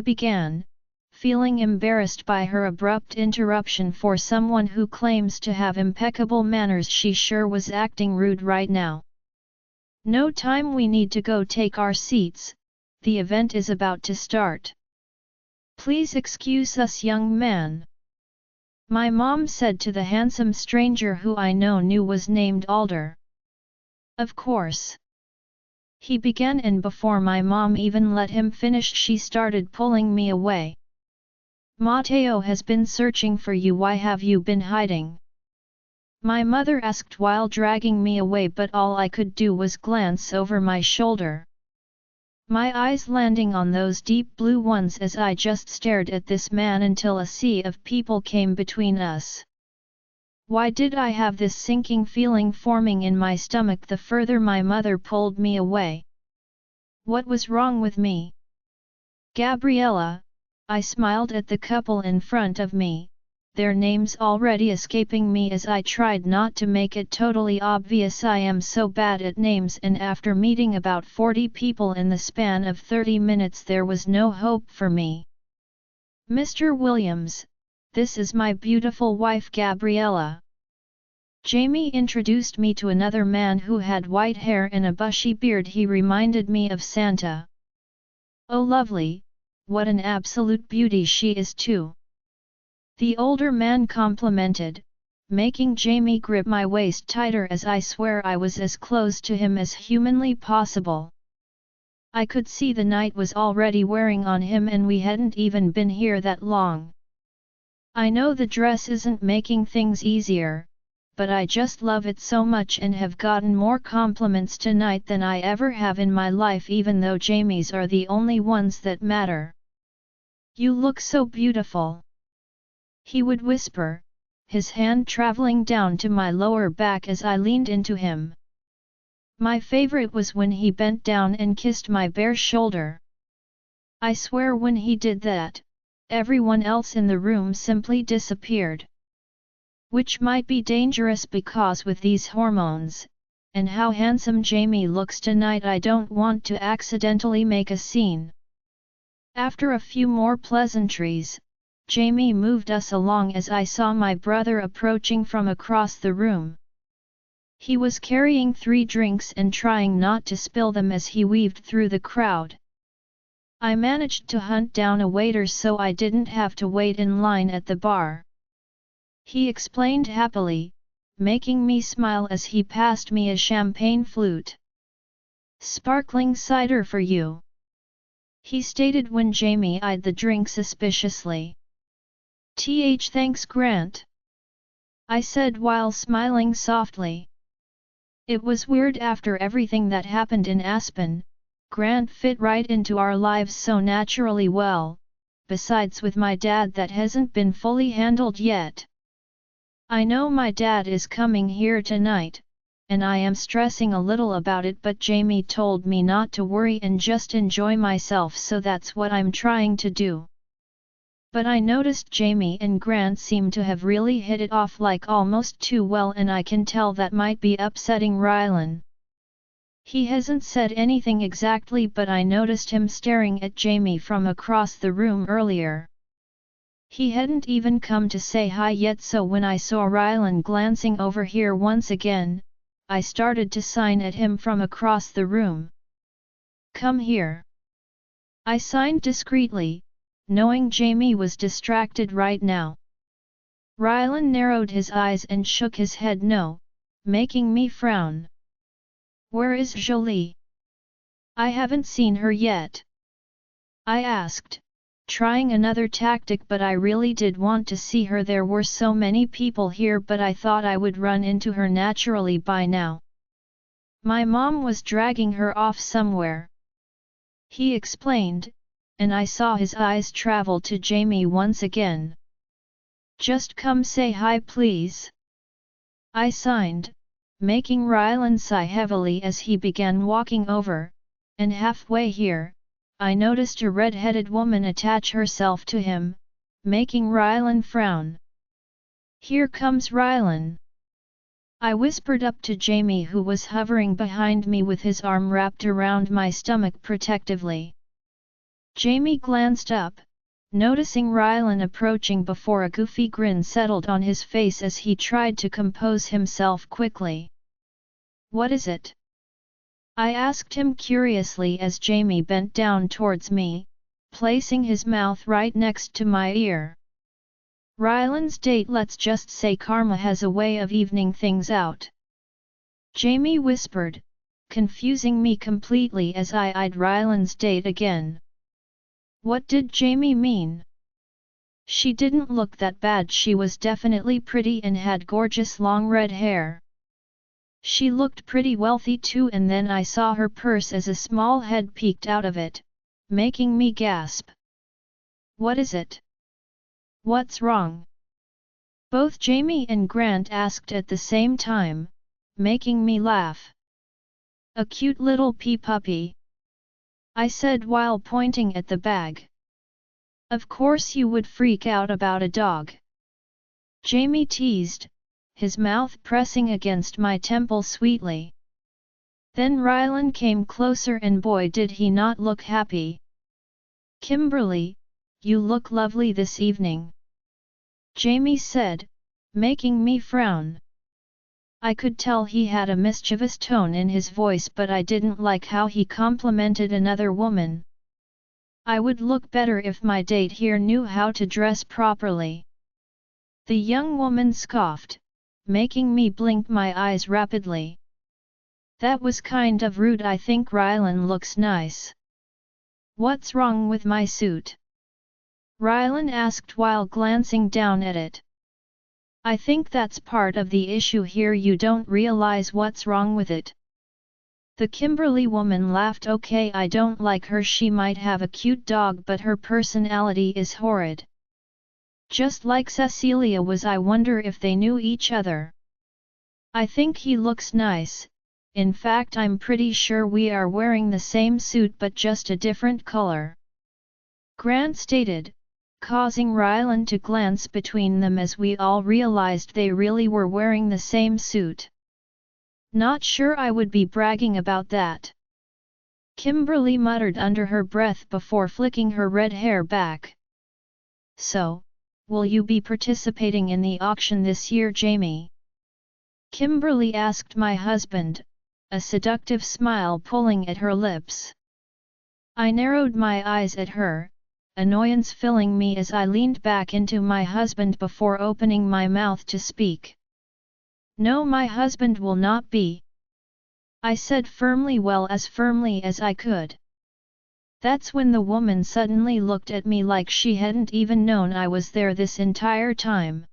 began, feeling embarrassed by her abrupt interruption. For someone who claims to have impeccable manners, she sure was acting rude right now. No time, we need to go take our seats, the event is about to start. Please excuse us, young man. My mom said to the handsome stranger who I knew was named Alder. Of course. He began, and before my mom even let him finish, she started pulling me away. Mateo has been searching for you. Why have you been hiding? My mother asked while dragging me away, but all I could do was glance over my shoulder. My eyes landing on those deep blue ones as I just stared at this man until a sea of people came between us. Why did I have this sinking feeling forming in my stomach the further my mother pulled me away? What was wrong with me? Gabriella, I smiled at the couple in front of me, their names already escaping me as I tried not to make it totally obvious I am so bad at names, and after meeting about 40 people in the span of 30 minutes there was no hope for me. Mr. Williams, this is my beautiful wife Gabriella. Jamie introduced me to another man who had white hair and a bushy beard. He reminded me of Santa. Oh lovely, what an absolute beauty she is too. The older man complimented, making Jamie grip my waist tighter as I swear I was as close to him as humanly possible. I could see the night was already wearing on him, and we hadn't even been here that long. I know the dress isn't making things easier, but I just love it so much and have gotten more compliments tonight than I ever have in my life, even though Jamie's are the only ones that matter. You look so beautiful. He would whisper, his hand traveling down to my lower back as I leaned into him. My favorite was when he bent down and kissed my bare shoulder. I swear when he did that, everyone else in the room simply disappeared. Which might be dangerous because with these hormones, and how handsome Jamie looks tonight, I don't want to accidentally make a scene. After a few more pleasantries, Jamie moved us along as I saw my brother approaching from across the room. He was carrying 3 drinks and trying not to spill them as he weaved through the crowd. I managed to hunt down a waiter so I didn't have to wait in line at the bar. He explained happily, making me smile as he passed me a champagne flute. Sparkling cider for you, he stated when Jamie eyed the drink suspiciously. Thanks, Grant, I said while smiling softly. It was weird after everything that happened in Aspen, Grant fit right into our lives so naturally well, besides with my dad that hasn't been fully handled yet. I know my dad is coming here tonight, and I am stressing a little about it, but Jamie told me not to worry and just enjoy myself, so that's what I'm trying to do. But I noticed Jamie and Grant seem to have really hit it off, like almost too well, and I can tell that might be upsetting Rylan. He hasn't said anything exactly, but I noticed him staring at Jamie from across the room earlier. He hadn't even come to say hi yet, so when I saw Rylan glancing over here once again, I started to sign at him from across the room. Come here. I signed discreetly, knowing Jamie was distracted right now. Rylan narrowed his eyes and shook his head no, making me frown. Where is Jolie? I haven't seen her yet. I asked, trying another tactic, but I really did want to see her. There were so many people here, but I thought I would run into her naturally by now. My mom was dragging her off somewhere, he explained, and I saw his eyes travel to Jamie once again. Just come say hi please. I signed, making Rylan sigh heavily as he began walking over, and halfway here, I noticed a red-headed woman attach herself to him, making Rylan frown. "Here comes Rylan!" I whispered up to Jamie, who was hovering behind me with his arm wrapped around my stomach protectively. Jamie glanced up, noticing Rylan approaching before a goofy grin settled on his face as he tried to compose himself quickly. "What is it?" I asked him curiously as Jamie bent down towards me, placing his mouth right next to my ear. "Rylan's date. Let's just say karma has a way of evening things out," Jamie whispered, confusing me completely as I eyed Rylan's date again. What did Jamie mean? She didn't look that bad. She was definitely pretty and had gorgeous long red hair. She looked pretty wealthy too, and then I saw her purse as a small head peeked out of it, making me gasp. "What is it? What's wrong?" Both Jamie and Grant asked at the same time, making me laugh. "A cute little pea puppy," I said while pointing at the bag. "Of course you would freak out about a dog," Jamie teased, his mouth pressing against my temple sweetly. Then Rylan came closer, and boy did he not look happy. "Kimberly, you look lovely this evening," Jamie said, making me frown. I could tell he had a mischievous tone in his voice, but I didn't like how he complimented another woman. I would look better if my date here knew how to dress properly. The young woman scoffed, making me blink my eyes rapidly. "That was kind of rude. I think Rylan looks nice." "What's wrong with my suit?" Rylan asked while glancing down at it. "I think that's part of the issue here. You don't realize what's wrong with it." The Kimberly woman laughed. "Okay, I don't like her. She might have a cute dog, but her personality is horrid. Just like Cecilia was. I wonder if they knew each other." "I think he looks nice. In fact, I'm pretty sure we are wearing the same suit but just a different color," Grant stated, causing Rylan to glance between them as we all realized they really were wearing the same suit. "Not sure I would be bragging about that," Kimberly muttered under her breath before flicking her red hair back. "So, will you be participating in the auction this year, Jamie?" Kimberly asked my husband, a seductive smile pulling at her lips. I narrowed my eyes at her, annoyance filling me as I leaned back into my husband before opening my mouth to speak. "No, my husband will not be," I said firmly, well, as firmly as I could. That's when the woman suddenly looked at me like she hadn't even known I was there this entire time.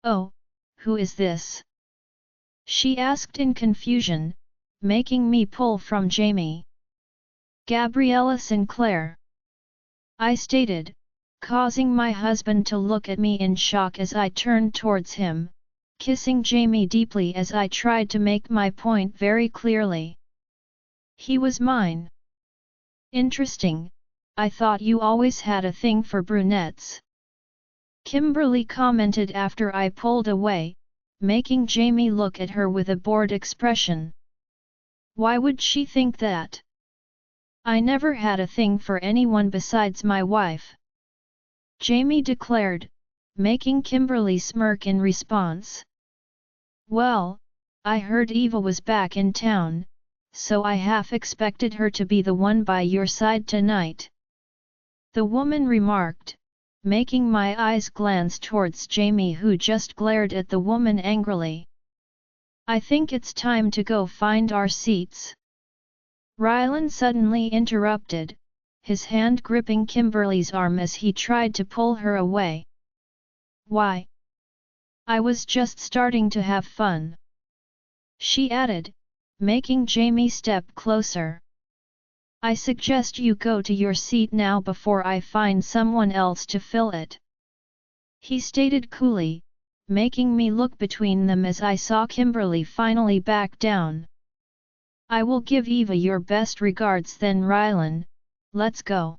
"Oh, who is this?" she asked in confusion, making me pull from Jamie. "Gabriella Sinclair," I stated, causing my husband to look at me in shock as I turned towards him, kissing Jamie deeply as I tried to make my point very clearly. "He was mine." "Interesting, I thought you always had a thing for brunettes," Kimberly commented after I pulled away, making Jamie look at her with a bored expression. "Why would she think that? I never had a thing for anyone besides my wife," Jamie declared, making Kimberly smirk in response. "Well, I heard Eva was back in town, so I half expected her to be the one by your side tonight," the woman remarked, making my eyes glance towards Jamie, who just glared at the woman angrily. "I think it's time to go find our seats," Rylan suddenly interrupted, his hand gripping Kimberly's arm as he tried to pull her away. "Why? I was just starting to have fun," she added, making Jamie step closer. "I suggest you go to your seat now before I find someone else to fill it," he stated coolly, making me look between them as I saw Kimberly finally back down. I will give Eva your best regards then Rylan, let's go.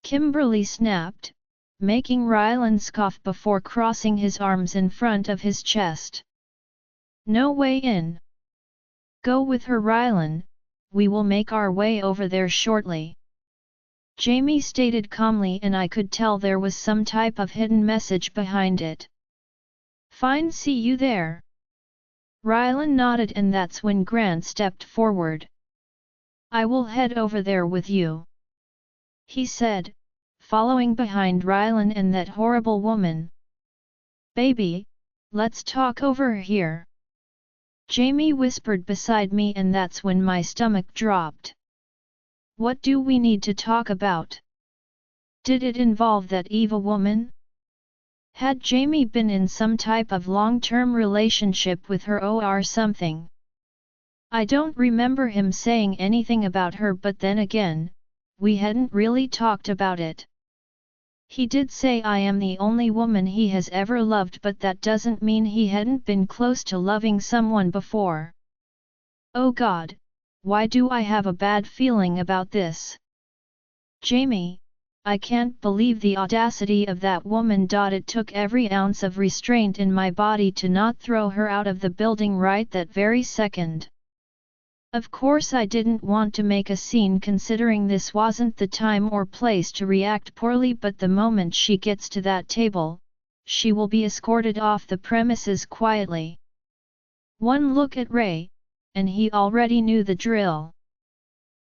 Kimberly snapped, making Rylan scoff before crossing his arms in front of his chest. No way in. Go with her Rylan, we will make our way over there shortly. Jamie stated calmly and I could tell there was some type of hidden message behind it. Fine, see you there. Rylan nodded and that's when Grant stepped forward. I will head over there with you, he said, following behind Rylan and that horrible woman. Baby, let's talk over here. Jamie whispered beside me and that's when my stomach dropped. What do we need to talk about? Did it involve that Eva woman? Had Jamie been in some type of long-term relationship with her or something? I don't remember him saying anything about her, but then again, we hadn't really talked about it. He did say I am the only woman he has ever loved, but that doesn't mean he hadn't been close to loving someone before. Oh God, why do I have a bad feeling about this? Jamie, I can't believe the audacity of that woman. It took every ounce of restraint in my body to not throw her out of the building right that very second. Of course I didn't want to make a scene considering this wasn't the time or place to react poorly, but the moment she gets to that table, she will be escorted off the premises quietly. One look at Ray, and he already knew the drill.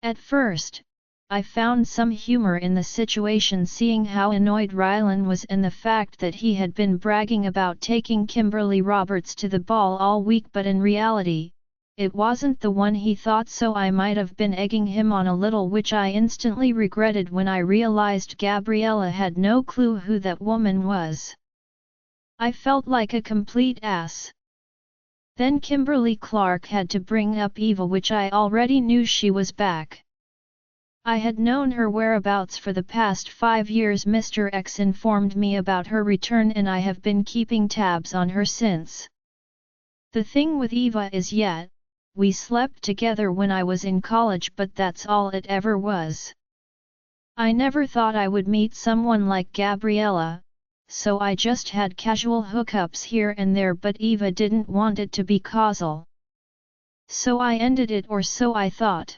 At first, I found some humor in the situation seeing how annoyed Rylan was and the fact that he had been bragging about taking Kimberly Roberts to the ball all week, but in reality, it wasn't the one he thought, so I might have been egging him on a little, which I instantly regretted when I realized Gabriella had no clue who that woman was. I felt like a complete ass. Then Kimberly Clark had to bring up Eva, which I already knew she was back. I had known her whereabouts for the past 5 years. Mr. X informed me about her return and I have been keeping tabs on her since. The thing with Eva is we slept together when I was in college, but that's all it ever was. I never thought I would meet someone like Gabriella, so I just had casual hookups here and there, but Eva didn't want it to be causal. So I ended it, or so I thought.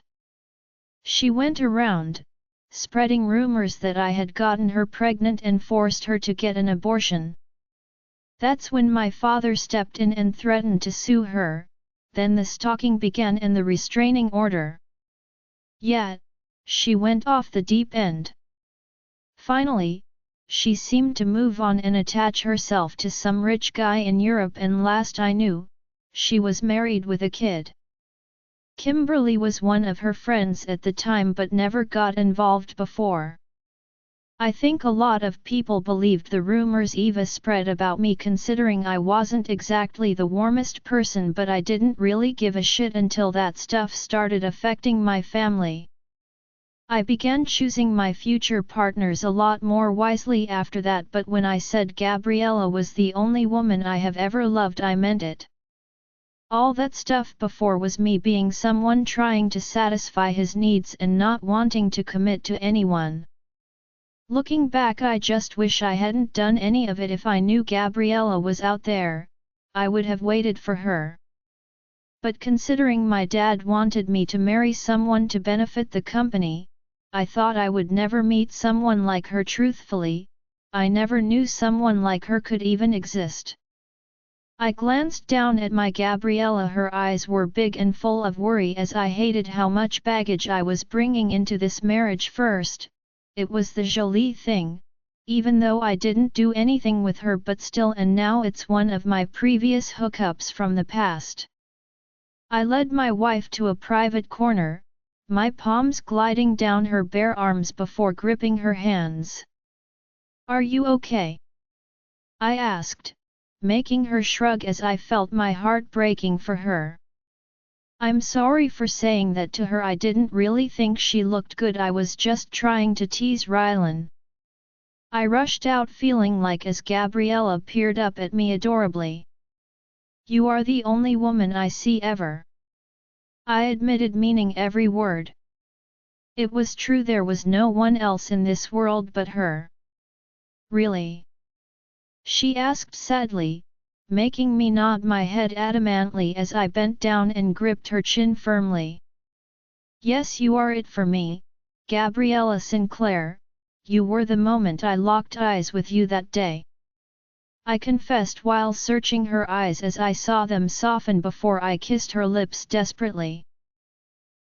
She went around, spreading rumors that I had gotten her pregnant and forced her to get an abortion. That's when my father stepped in and threatened to sue her. Then the stalking began and the restraining order. She went off the deep end. Finally, she seemed to move on and attach herself to some rich guy in Europe, and last I knew, she was married with a kid. Kimberly was one of her friends at the time but never got involved before. I think a lot of people believed the rumors Eva spread about me, considering I wasn't exactly the warmest person, but I didn't really give a shit until that stuff started affecting my family. I began choosing my future partners a lot more wisely after that, but when I said Gabriella was the only woman I have ever loved, I meant it. All that stuff before was me being someone trying to satisfy his needs and not wanting to commit to anyone. Looking back, I just wish I hadn't done any of it. If I knew Gabriella was out there, I would have waited for her. But considering my dad wanted me to marry someone to benefit the company, I thought I would never meet someone like her. Truthfully, I never knew someone like her could even exist. I glanced down at my Gabriella. Her eyes were big and full of worry as I hated how much baggage I was bringing into this marriage. First, it was the Jolie thing, even though I didn't do anything with her, but still, and now it's one of my previous hookups from the past. I led my wife to a private corner, my palms gliding down her bare arms before gripping her hands. "Are you okay?" I asked, making her shrug as I felt my heart breaking for her. I'm sorry for saying that to her. I didn't really think she looked good. I was just trying to tease Rylan. I rushed out feeling like as Gabriella peered up at me adorably. You are the only woman I see ever. I admitted, meaning every word. It was true, there was no one else in this world but her. Really? She asked sadly, making me nod my head adamantly as I bent down and gripped her chin firmly. Yes, you are it for me, Gabriella Sinclair, you were the moment I locked eyes with you that day. I confessed while searching her eyes as I saw them soften before I kissed her lips desperately.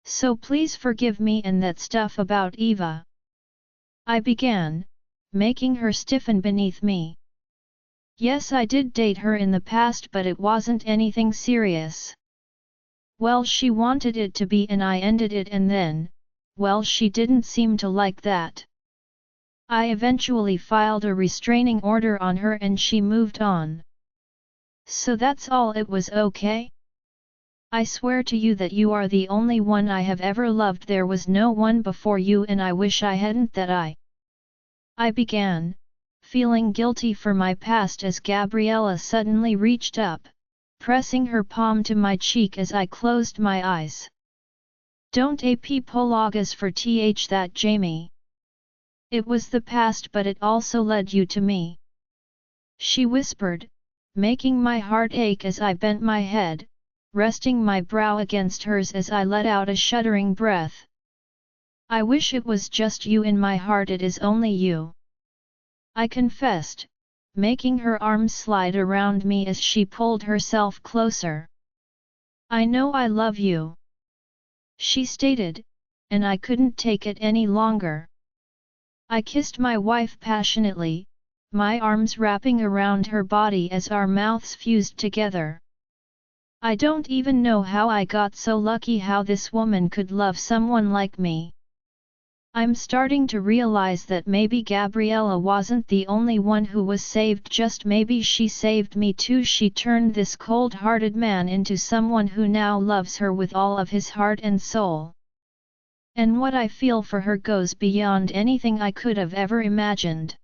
So please forgive me and that stuff about Eva. I began, making her stiffen beneath me. Yes, I did date her in the past, but it wasn't anything serious. Well, she wanted it to be and I ended it, and then, well, she didn't seem to like that. I eventually filed a restraining order on her and she moved on. So that's all, it was okay? I swear to you that you are the only one I have ever loved, there was no one before you and I wish I hadn't that I began, feeling guilty for my past as Gabriella suddenly reached up, pressing her palm to my cheek as I closed my eyes. Don't apologize for that, Jamie. It was the past, but it also led you to me. She whispered, making my heart ache as I bent my head, resting my brow against hers as I let out a shuddering breath. I wish it was just you in my heart, it is only you. I confessed, making her arms slide around me as she pulled herself closer. I know I love you, she stated, and I couldn't take it any longer. I kissed my wife passionately, my arms wrapping around her body as our mouths fused together. I don't even know how I got so lucky, how this woman could love someone like me. I'm starting to realize that maybe Gabriella wasn't the only one who was saved, just maybe she saved me too. She turned this cold-hearted man into someone who now loves her with all of his heart and soul. And what I feel for her goes beyond anything I could have ever imagined.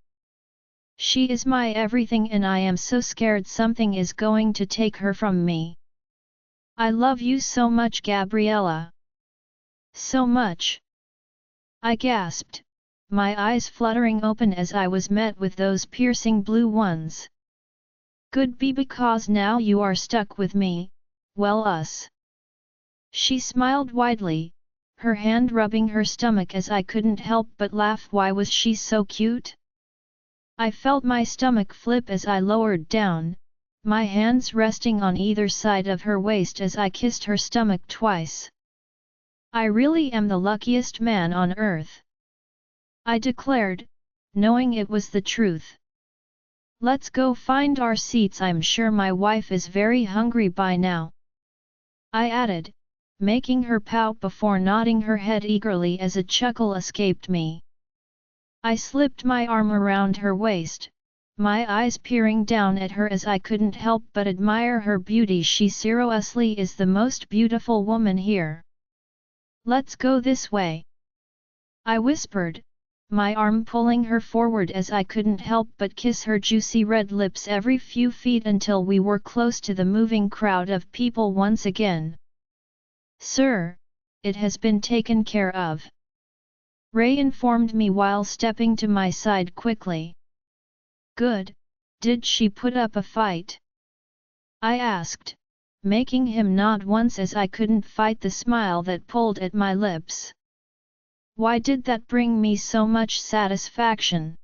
She is my everything and I am so scared something is going to take her from me. I love you so much, Gabriella. So much. I gasped, my eyes fluttering open as I was met with those piercing blue ones. Could be because now you are stuck with me, well, us. She smiled widely, her hand rubbing her stomach as I couldn't help but laugh. Why was she so cute? I felt my stomach flip as I lowered down, my hands resting on either side of her waist as I kissed her stomach twice. I really am the luckiest man on earth, I declared, knowing it was the truth. Let's go find our seats, I'm sure my wife is very hungry by now, I added, making her pout before nodding her head eagerly as a chuckle escaped me. I slipped my arm around her waist, my eyes peering down at her as I couldn't help but admire her beauty. She seriously is the most beautiful woman here. Let's go this way, I whispered, my arm pulling her forward as I couldn't help but kiss her juicy red lips every few feet until we were close to the moving crowd of people once again. Sir, it has been taken care of, Ray informed me while stepping to my side quickly. Good, did she put up a fight? I asked, making him nod once as I couldn't fight the smile that pulled at my lips. Why did that bring me so much satisfaction?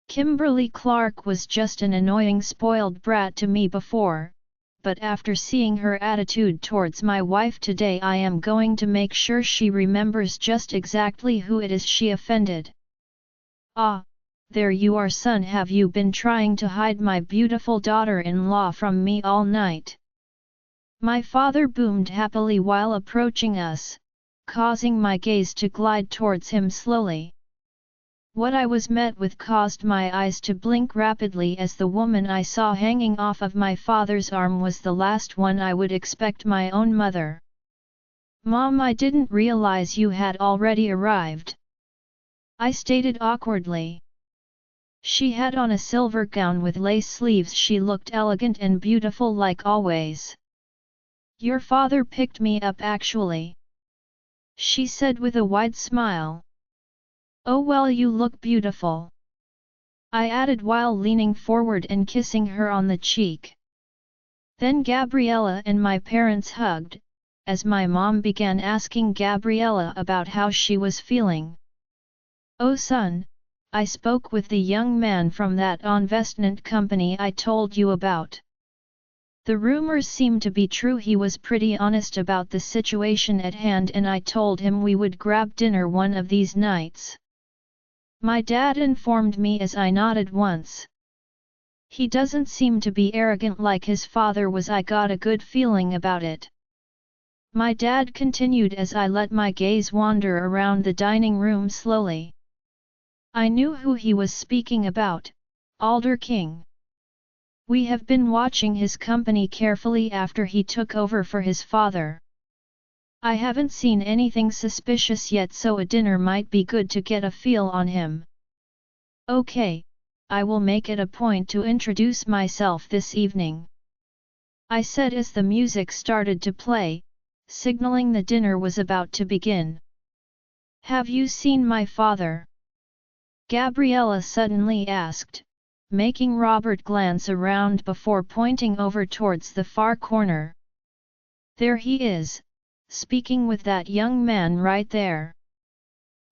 Kimberly Clark was just an annoying spoiled brat to me before, but after seeing her attitude towards my wife today, I am going to make sure she remembers just exactly who it is she offended. Ah, there you are, son. Have you been trying to hide my beautiful daughter-in-law from me all night? My father boomed happily while approaching us, causing my gaze to glide towards him slowly. What I was met with caused my eyes to blink rapidly, as the woman I saw hanging off of my father's arm was the last one I would expect my own mother. Mom, I didn't realize you had already arrived, I stated awkwardly. She had on a silver gown with lace sleeves. She looked elegant and beautiful like always. "Your father picked me up actually," she said with a wide smile. "Oh well, you look beautiful," I added while leaning forward and kissing her on the cheek. Then Gabriella and my parents hugged, as my mom began asking Gabriella about how she was feeling. "Oh son, I spoke with the young man from that investment company I told you about. The rumors seem to be true. He was pretty honest about the situation at hand and I told him we would grab dinner one of these nights." My dad informed me as I nodded once. "He doesn't seem to be arrogant like his father was. I got a good feeling about it." My dad continued as I let my gaze wander around the dining room slowly. I knew who he was speaking about, Alder King. We have been watching his company carefully after he took over for his father. I haven't seen anything suspicious yet, so a dinner might be good to get a feel on him. "Okay, I will make it a point to introduce myself this evening," I said as the music started to play, signaling the dinner was about to begin. "Have you seen my father?" Gabriella suddenly asked, making Robert glance around before pointing over towards the far corner. "There he is, speaking with that young man right there,"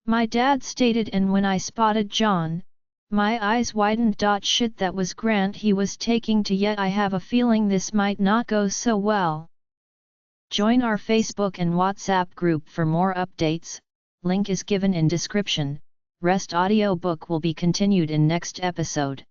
my dad stated, and when I spotted John, my eyes widened. "Shit, that was Grant he was taking to, yet I have a feeling this might not go so well." Join our Facebook and WhatsApp group for more updates, link is given in description. Rest audiobook will be continued in next episode.